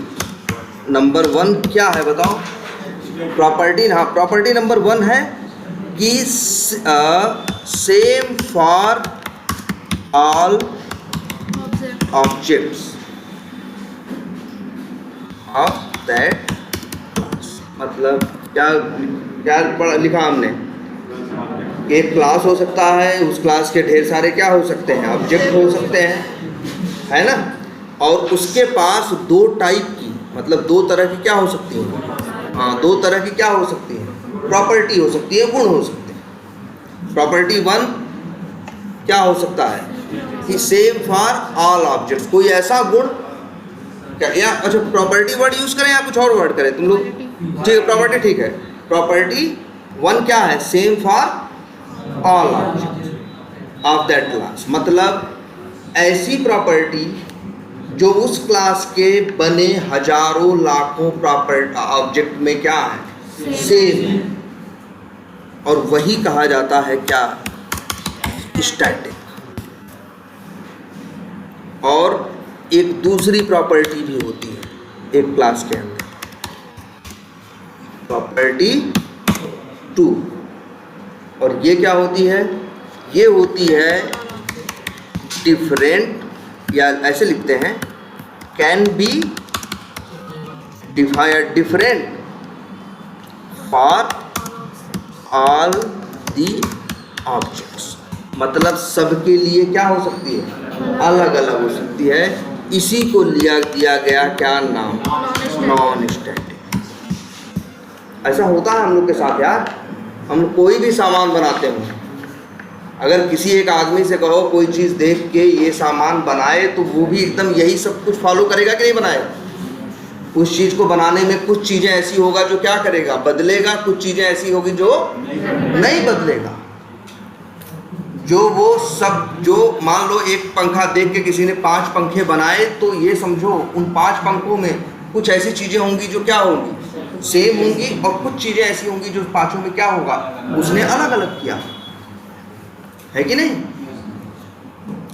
number 1 क्या है बताओ? प्रॉपर्टी, हाँ, प्रॉपर्टी नंबर 1 है कि same for all objects of that. मतलब क्या क्या लिखा हमने? एक क्लास हो सकता है, उस क्लास के ढेर सारे क्या हो सकते हैं? ऑब्जेक्ट हो सकते हैं, है ना? और उसके पास दो टाइप की, मतलब दो तरह की क्या हो सकती है? हाँ, दो तरह की क्या हो सकती है? प्रॉपर्टी हो सकती है, गुण हो सकते हैं। प्रॉपर्टी 1 क्या हो सकता है? कि सेम फॉर ऑल ऑब्जेक्ट्स। कोई ऐसा गुण क्या, या अच्छा प्रॉपर्टी वर्ड यूज करें या कुछ और वर्ड करें तुम लोग? ठीक है, प्रॉपर्टी ठीक है। प्रॉपर्टी 1 क्या है? Same for all objects of that class. मतलब ऐसी प्रॉपर्टी जो उस क्लास के बने हजारों लाखों प्रॉपर्टी ऑब्जेक्ट में क्या है? सेम है। और वही कहा जाता है क्या? स्टैटिक। और एक दूसरी प्रॉपर्टी भी होती है एक क्लास के अंदर, प्रॉपर्टी 2। और ये क्या होती है? ये होती है डिफरेंट, या ऐसे लिखते हैं can be different for all the objects. मतलब सबके लिए क्या हो सकती है? अलग अलग हो सकती है। इसी को दिया गया क्या नाम? Non static. ऐसा होता है हम लोग के साथ यार। हम कोई भी सामान बनाते हो, अगर किसी एक आदमी से कहो कोई चीज़ देख के ये सामान बनाए, तो वो भी एकदम यही सब कुछ फॉलो करेगा कि नहीं बनाएगा? उस चीज़ को बनाने में कुछ चीज़ें ऐसी होगा जो क्या करेगा? बदलेगा। कुछ चीज़ें ऐसी होगी जो नहीं बदलेगा। जो वो सब, जो मान लो एक पंखा देख के किसी ने 5 पंखे बनाए, तो ये समझो उन 5 पंखों में कुछ ऐसी चीज़ें होंगी जो क्या होंगी? सेम होंगी, और कुछ चीज़ें ऐसी होंगी जो पांचों में क्या होगा? उसने अलग अलग किया, है कि नहीं?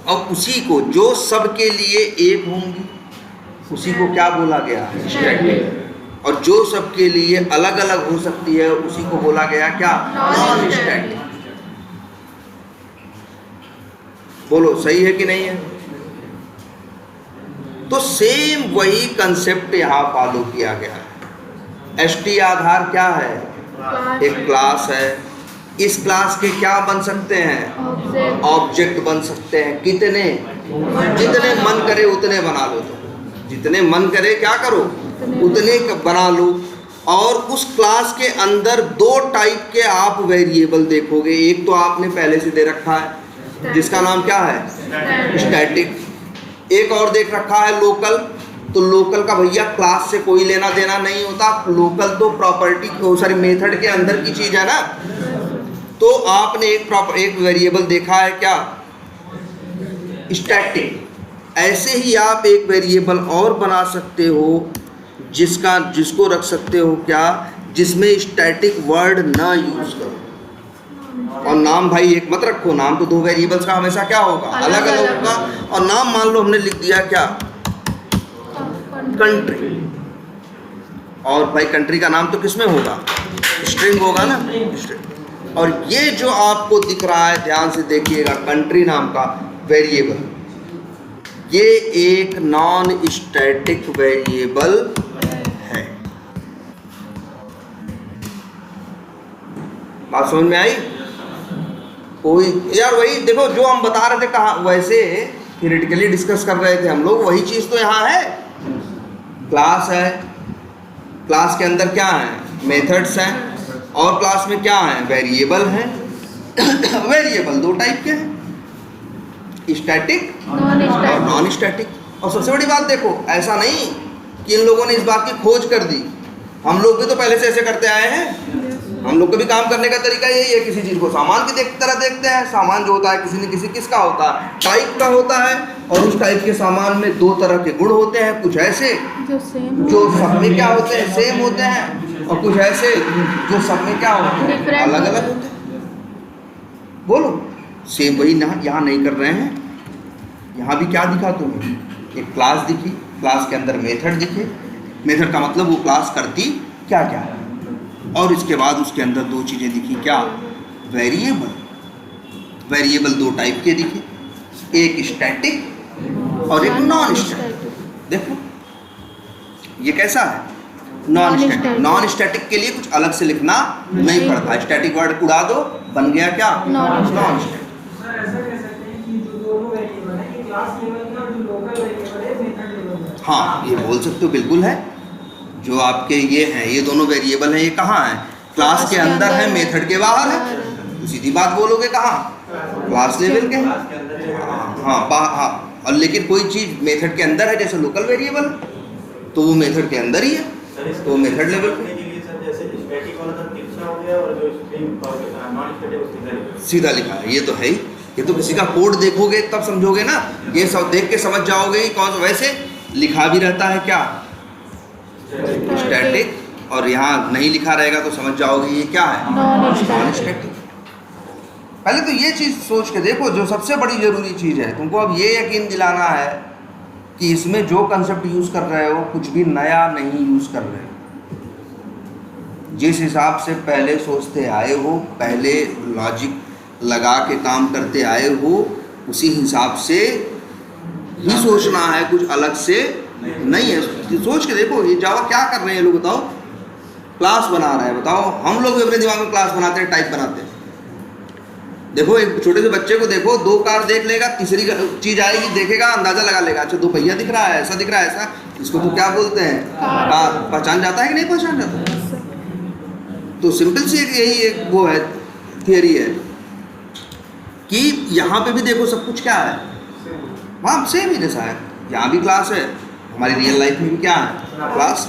और उसी को जो सबके लिए एक होंगी, उसी को क्या बोला गया? स्टैटिक। और जो सबके लिए अलग अलग हो सकती है, उसी को बोला गया क्या? Non static. बोलो सही है कि नहीं है? तो सेम वही कंसेप्ट यहां फॉलो किया गया है। st आधार क्या है? एक क्लास है। इस क्लास के क्या बन सकते हैं? ऑब्जेक्ट बन सकते हैं। कितने? जितने मन करे उतने बना लो। तो जितने मन करे क्या करो? उतने बना लो। और उस क्लास के अंदर 2 टाइप के आप वेरिएबल देखोगे। एक तो आपने पहले से दे रखा है जिसका नाम क्या है? स्टैटिक। एक और देख रखा है लोकल। तो लोकल का भैया क्लास से कोई लेना देना नहीं होता। लोकल तो प्रॉपर्टी सॉरी मेथड के अंदर की चीज है ना। तो आपने एक वेरिएबल देखा है क्या? स्टैटिक। ऐसे ही आप एक वेरिएबल और बना सकते हो जिसको रख सकते हो क्या, जिसमें स्टैटिक वर्ड ना यूज करो। और नाम भाई एक मत रखो, नाम तो दो वेरिएबल्स का हमेशा क्या होगा, अलग अलग होगा। और नाम मान लो हमने लिख दिया क्या, कंट्री, और भाई कंट्री का नाम तो किसमें होगा, स्ट्रिंग होगा ना, स्ट्रिंग। और ये जो आपको दिख रहा है, ध्यान से देखिएगा, कंट्री नाम का वेरिएबल, ये एक नॉन स्टैटिक वेरिएबल है। बात समझ में आई? कोई यार वही देखो जो हम बता रहे थे, कहाँ वैसे थियोरेटिकली डिस्कस कर रहे थे हम लोग, वही चीज तो यहाँ है। क्लास है, क्लास के अंदर क्या है, मेथड्स हैं, और क्लास में क्या है, वेरिएबल हैं। वेरिएबल दो टाइप के हैं, स्टैटिक और नॉन स्टैटिक। और सबसे बड़ी बात देखो, ऐसा नहीं कि इन लोगों ने इस बात की खोज कर दी, हम लोग भी तो पहले से ऐसे करते आए हैं। हम लोग का भी काम करने का तरीका यही है, किसी चीज़ को सामान की तरह देखते हैं। सामान जो होता है किसी न किसी किसका होता है, टाइप का होता है, और उस टाइप के सामान में दो तरह के गुण होते हैं, कुछ ऐसे जो सब में क्या होते हैं, सेम होते हैं, और कुछ ऐसे जो सब में क्या होते हैं, अलग अलग होते हैं। बोलो, सेम वही यहाँ नहीं कर रहे हैं। यहाँ भी क्या दिखा तुम्हें, एक क्लास दिखी, क्लास के अंदर मेथड दिखे। मेथड का मतलब वो क्लास करती क्या क्या है, और इसके बाद उसके अंदर दो चीज़ें दिखी, क्या, वेरिएबल। वेरिएबल दो टाइप के दिखे, एक स्टैटिक और एक नॉन स्टैटिक। देखो ये कैसा है, नॉन स्टैटिक। नॉन स्टैटिक के लिए कुछ अलग से लिखना नहीं पड़ता, स्टैटिक वर्ड उड़ा दो, बन गया क्या, नॉन स्टैटिक। सर ऐसा कह सकते हैं कि जो दोनों वेरिएबल है, ये क्लास लेवल का, और जो लोकल वेरिएबल है मेथड लेवल का। हाँ ये बोल सकते हो, बिल्कुल है। जो आपके ये हैं, ये दोनों वेरिएबल हैं, ये कहाँ है, क्लास के अंदर है, मेथड के बाहर है। सीधी बात बोलोगे कहाँ, क्लास लेवल के हैं। हाँ, और लेकिन कोई चीज़ मेथड के अंदर है, जैसे लोकल वेरिएबल, तो वो मेथड के अंदर ही है, तो मेथड लेवल पे सीधा लिखा है। ये तो है ही, ये तो किसी का कोड देखोगे तब समझोगे ना, ये सब देख के समझ जाओगे कि कौन सा। वैसे लिखा भी रहता है क्या, स्टैटिक, और यहाँ नहीं लिखा रहेगा तो समझ जाओगे ये क्या है, नॉन स्टैटिक। पहले तो ये चीज़ सोच के देखो, जो सबसे बड़ी ज़रूरी चीज़ है, तुमको अब ये यकीन दिलाना है कि इसमें जो कंसेप्ट यूज़ कर रहे हो कुछ भी नया नहीं यूज़ कर रहे हो। जिस हिसाब से पहले सोचते आए हो, पहले लॉजिक लगा के काम करते आए हो, उसी हिसाब से ही सोचना है, कुछ अलग से नहीं है। सोच के देखो, ये जावा क्या कर रहे हैं लोग, बताओ, क्लास बना रहे हैं। बताओ, हम लोग भी अपने दिमाग में क्लास बनाते हैं, टाइप बनाते हैं। देखो एक छोटे से बच्चे को देखो, दो कार देख लेगा, तीसरी चीज आएगी, देखेगा, अंदाजा लगा लेगा, अच्छा दो पहिया दिख रहा है, ऐसा दिख रहा है, ऐसा, इसको तो क्या बोलते हैं, कार। पहचान जाता है कि नहीं पहचान जाता? तो सिंपल सी यही एक वो है, थियरी है कि यहाँ पे भी देखो सब कुछ क्या है, वहाँ सेम ही जैसा है। यहाँ भी क्लास है, हमारी रियल लाइफ में भी क्या है, क्लास।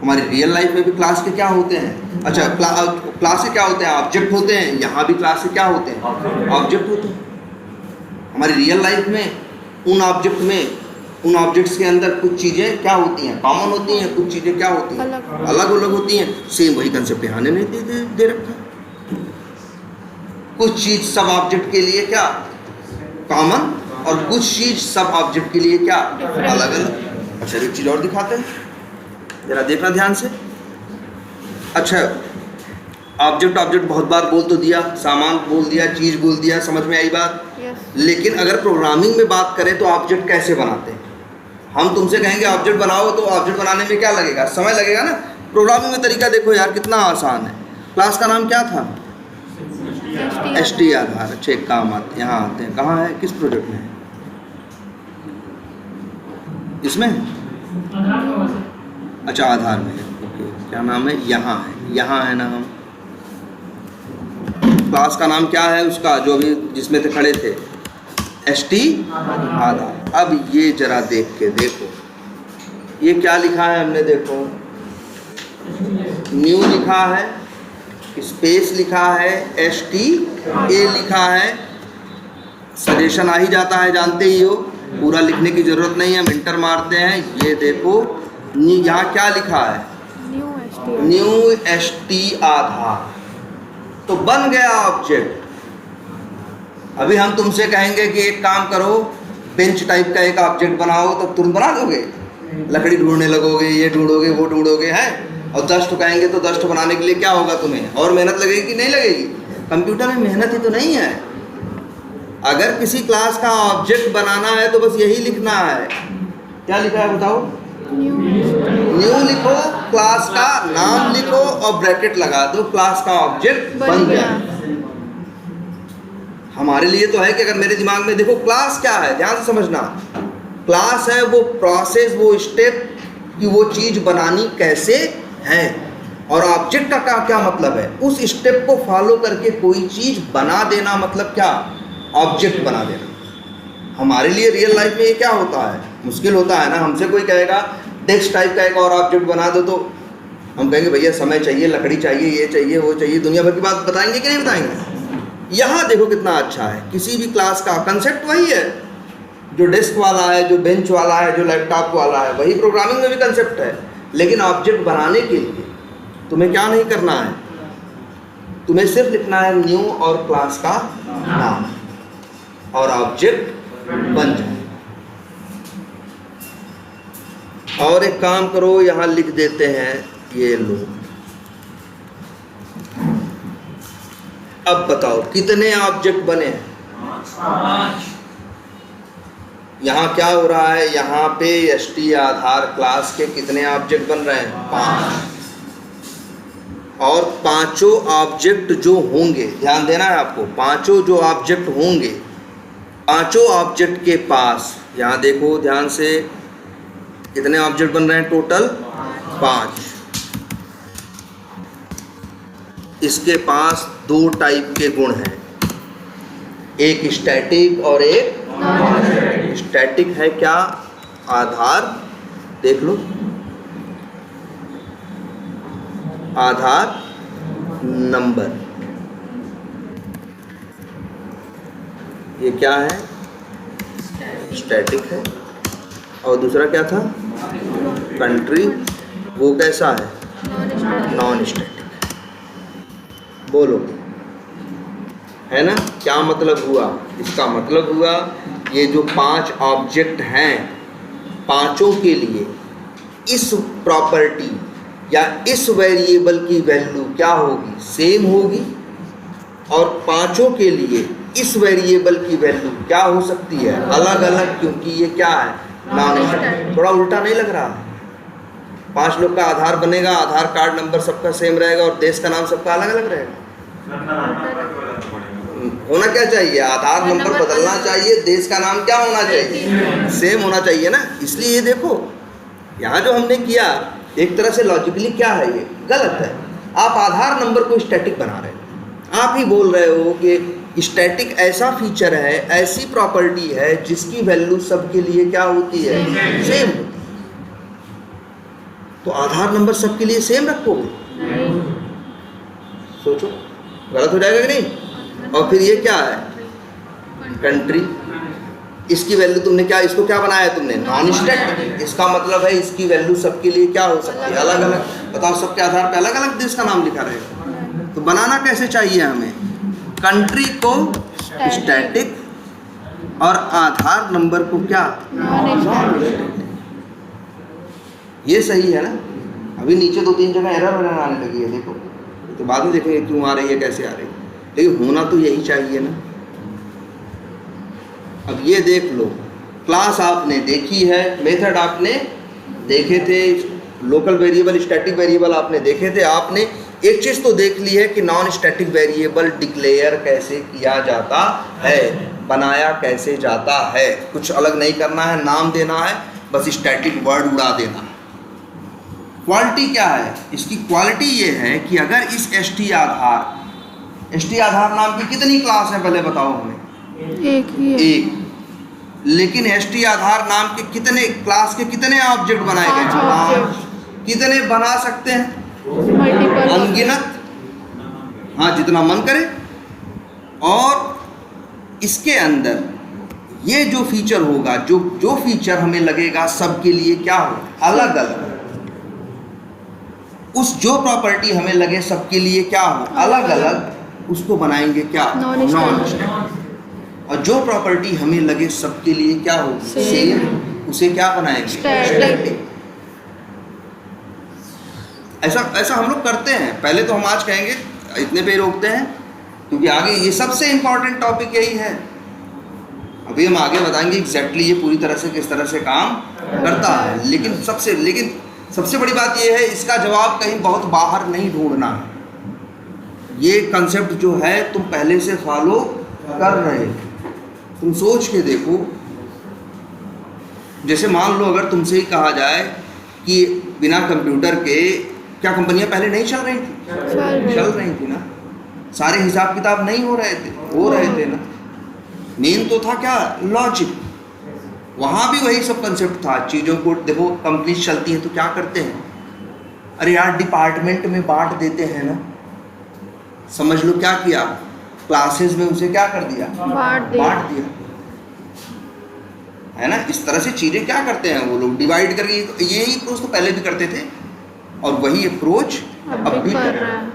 हमारी रियल लाइफ में भी क्लास के क्या होते हैं, अच्छा क्लास से क्या होते हैं, ऑब्जेक्ट होते हैं। यहाँ भी क्लास से क्या होते हैं, ऑब्जेक्ट होते हैं। हमारी रियल लाइफ में उन ऑब्जेक्ट में, उन ऑब्जेक्ट्स के अंदर कुछ चीज़ें क्या होती हैं, कॉमन होती हैं, कुछ चीज़ें क्या होती हैं, अलग अलग होती हैं। सेम वही कंसेप्ट यहाँ ने दे रखा है। कुछ चीज़ सब ऑब्जेक्ट के लिए क्या, कॉमन, और कुछ चीज़ सब ऑब्जेक्ट के लिए क्या, अलग अलग। अच्छा एक चीज़ और दिखाते हैं, जरा देखना ध्यान से। अच्छा ऑब्जेक्ट बहुत बार बोल तो दिया, सामान बोल दिया, चीज़ बोल दिया, समझ में आई बात। लेकिन अगर प्रोग्रामिंग में बात करें तो ऑब्जेक्ट कैसे बनाते हैं, हम तुमसे कहेंगे ऑब्जेक्ट बनाओ, तो ऑब्जेक्ट बनाने में क्या लगेगा, समय लगेगा ना। प्रोग्रामिंग में तरीका देखो यार कितना आसान है। क्लास का नाम क्या था, str। अच्छा एक काम आते, यहाँ आते हैं, कहाँ है, किस प्रोजेक्ट में है, इसमें, अच्छा आधार में है, ओके। क्या नाम है, यहाँ है ना। हम क्लास का नाम क्या है उसका, जो अभी जिसमें थे खड़े थे, st आधार। अब ये जरा देख के देखो, ये क्या लिखा है हमने, देखो न्यू लिखा है, स्पेस लिखा है, st a लिखा है, सजेशन आ ही जाता है, जानते ही हो। पूरा लिखने की ज़रूरत नहीं है, हम इंटर मारते हैं। ये देखो यहाँ क्या लिखा है, न्यू एसटी आधार, तो बन गया ऑब्जेक्ट। अभी हम तुमसे कहेंगे कि एक काम करो, बेंच टाइप का एक ऑब्जेक्ट बनाओ, तो तुरंत बना दोगे? लकड़ी ढूंढने लगोगे, ये ढूंढोगे, वो ढूंढोगे, हैं? और डस्ट कहेंगे तो डस्ट बनाने के लिए क्या होगा तुम्हें, और मेहनत लगेगी कि नहीं लगेगी? कंप्यूटर में मेहनत ही तो नहीं है। अगर किसी क्लास का ऑब्जेक्ट बनाना है तो बस यही लिखना है। क्या लिखा है बताओ? न्यू लिखो, क्लास का नाम लिखो और ब्रैकेट लगा दो, क्लास का ऑब्जेक्ट बन गया। हमारे लिए तो है कि अगर मेरे दिमाग में देखो क्लास क्या है, ध्यान से समझना। क्लास है वो प्रोसेस, वो स्टेप कि वो चीज़ बनानी कैसे है, और ऑब्जेक्ट का क्या मतलब है, उस स्टेप को फॉलो करके कोई चीज़ बना देना, मतलब क्या, ऑब्जेक्ट बना देना। हमारे लिए रियल लाइफ में ये क्या होता है, मुश्किल होता है ना। हमसे कोई कहेगा डेस्क टाइप का एक और ऑब्जेक्ट बना दो, तो हम कहेंगे भैया समय चाहिए, लकड़ी चाहिए, ये चाहिए, वो चाहिए, दुनिया भर की बात बताएंगे कि नहीं बताएंगे? यहाँ देखो कितना अच्छा है, किसी भी क्लास का कंसेप्ट वही है, जो डेस्क वाला है, जो बेंच वाला है, जो लैपटॉप वाला है, वही प्रोग्रामिंग में भी कंसेप्ट है। लेकिन ऑब्जेक्ट बनाने के लिए तुम्हें क्या नहीं करना है, तुम्हें सिर्फ लिखना है न्यू और क्लास का नाम, और ऑब्जेक्ट बन जाए। और एक काम करो, यहाँ लिख देते हैं, ये लो। अब बताओ कितने ऑब्जेक्ट बने हैं? 5। यहाँ क्या हो रहा है, यहाँ पे एसटी आधार क्लास के कितने ऑब्जेक्ट बन रहे हैं? 5। और पांचों ऑब्जेक्ट जो होंगे, ध्यान देना है आपको, पांचों जो ऑब्जेक्ट होंगे, पांचों ऑब्जेक्ट के पास, यहाँ देखो ध्यान से, कितने ऑब्जेक्ट बन रहे हैं टोटल? 5। इसके पास 2 टाइप के गुण हैं, एक स्टैटिक और एक स्टैटिक है क्या? आधार, देख लो, आधार नंबर, ये क्या है? स्टैटिक है। और दूसरा क्या था? कंट्री, वो कैसा है? Non static. बोलो, है ना? क्या मतलब हुआ? इसका मतलब हुआ ये जो 5 ऑब्जेक्ट हैं, पांचों के लिए इस प्रॉपर्टी या इस वेरिएबल की वैल्यू क्या होगी? सेम होगी। और पांचों के लिए इस वेरिएबल की वैल्यू क्या हो सकती है? अलग अलग, क्योंकि ये क्या है? Non static. थोड़ा उल्टा नहीं लग रहा? 5 लोग का आधार बनेगा, आधार कार्ड नंबर सबका सेम रहेगा और देश का नाम सबका अलग अलग रहेगा। होना क्या चाहिए? आधार नंबर बदलना चाहिए, देश का नाम क्या होना चाहिए? सेम होना चाहिए ना। इसलिए ये देखो, यहाँ जो हमने किया, एक तरह से लॉजिकली क्या है, ये गलत है। आप आधार नंबर को स्टैटिक बना रहे हो। आप ही बोल रहे हो कि स्टैटिक ऐसा फीचर है, ऐसी प्रॉपर्टी है जिसकी वैल्यू सबके लिए क्या होती है? सेम। तो आधार नंबर सबके लिए सेम रखोगे? सोचो, गलत हो जाएगा कि नहीं? और फिर ये क्या है? कंट्री। इसकी वैल्यू तुमने क्या, इसको क्या बनाया तुमने? Non static. इसका मतलब है इसकी वैल्यू सबके लिए क्या हो सकती है? अलग अलग। बताओ, सबके आधार पे अलग अलग देश का नाम लिखा रहेगा। तो बनाना कैसे चाहिए हमें? कंट्री को स्टैटिक और आधार नंबर को क्या? Non static. ये सही है ना? अभी नीचे 2-3 जगह एरर आने लगी है, देखो, तो बाद में देखेंगे क्यों आ रही है, कैसे आ रही है, लेकिन होना तो यही चाहिए ना। अब ये देख लो, क्लास आपने देखी है, मेथड आपने देखे थे, लोकल वेरिएबल, स्टैटिक वेरिएबल आपने देखे थे। आपने एक चीज़ तो देख ली है कि नॉन स्टैटिक वेरिएबल डिक्लेयर कैसे किया जाता है, बनाया कैसे जाता है। कुछ अलग नहीं करना है, नाम देना है, बस स्टैटिक वर्ड उड़ा देना है। क्वालिटी क्या है इसकी? क्वालिटी ये है कि अगर इस एसटी आधार नाम की कितनी क्लास है पहले बताओ हमें? एक ही है। एक। लेकिन एसटी आधार नाम के कितने क्लास के कितने ऑब्जेक्ट बनाए गए? 5। कितने बना सकते हैं? मल्टीपल, अनगिनत। हाँ, जितना मन करे। और इसके अंदर ये जो फीचर होगा, जो फीचर हमें लगेगा सबके लिए क्या हो, अलग अलग, उस जो प्रॉपर्टी हमें लगे सबके लिए क्या हो, अलग अलग, उसको बनाएंगे क्या, नॉन स्टैटिक। और जो प्रॉपर्टी हमें लगे सबके लिए क्या हो, सेम, उसे क्या बनाएंगे, स्टैटिक। ऐसा हम लोग करते हैं। पहले तो हम आज कहेंगे, इतने पे रोकते हैं क्योंकि आगे ये सबसे इंपॉर्टेंट टॉपिक यही है। अभी हम आगे बताएंगे एग्जैक्टली ये पूरी तरह से किस तरह से काम करता है। लेकिन सबसे बड़ी बात ये है, इसका जवाब कहीं बहुत बाहर नहीं ढूंढना है। ये कंसेप्ट जो है तुम पहले से फॉलो कर रहे हो। तुम सोच के देखो, जैसे मान लो अगर तुमसे ही कहा जाए कि बिना कंप्यूटर के क्या कंपनियां पहले नहीं चल रही थी, चल रही थी ना, सारे हिसाब किताब नहीं हो रहे थे ना। मेन तो था क्या, लॉजिक। वहाँ भी वही सब कंसेप्ट था। चीज़ों को देखो, कंपनी चलती हैं तो क्या करते हैं, अरे यार डिपार्टमेंट में बांट देते हैं ना, समझ लो क्या किया, क्लासेस में उसे क्या कर दिया, बांट दिया, है ना। इस तरह से चीज़ें क्या करते हैं वो लोग, डिवाइड करके। यही अप्रोच तो पहले भी करते थे और वही अप्रोच अब भी कर रहे हैं।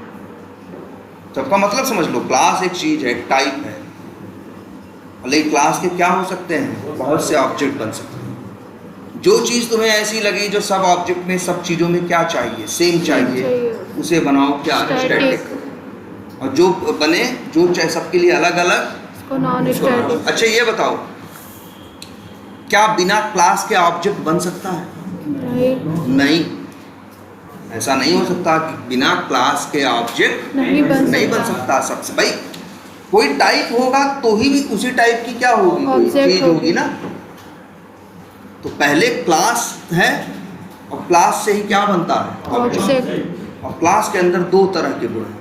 सबका मतलब समझ लो, क्लास एक चीज़ है, एक टाइप है। लेकिन क्लास के क्या हो सकते हैं, बहुत से ऑब्जेक्ट बन सकते हैं। जो चीज़ तुम्हें ऐसी लगी जो सब ऑब्जेक्ट में, सब चीज़ों में क्या चाहिए, सेम चाहिए, उसे बनाओ क्या, स्टैटिक। और जो बने, जो चाहे सबके लिए अलग अलग, नॉन स्टैटिक। अच्छा ये बताओ, क्या बिना क्लास के ऑब्जेक्ट बन सकता है? नहीं, ऐसा नहीं हो सकता कि बिना क्लास के ऑब्जेक्ट नहीं बन सकता। सबसे भाई कोई टाइप होगा तो ही भी उसी टाइप की क्या होगी, कोई चीज होगी ना। तो पहले क्लास है और क्लास से ही क्या बनता है, ऑब्जेक्ट। और क्लास के अंदर दो तरह के गुण हैं,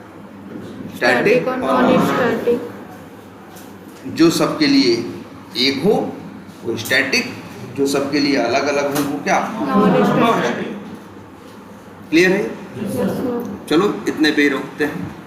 स्टैटिक और नॉन स्टैटिक। जो सबके लिए एक हो वो स्टैटिक, जो सबके लिए अलग अलग हो वो क्या, नॉन स्टैटिक। क्लियर है? चलो इतने पे ही रोकते हैं।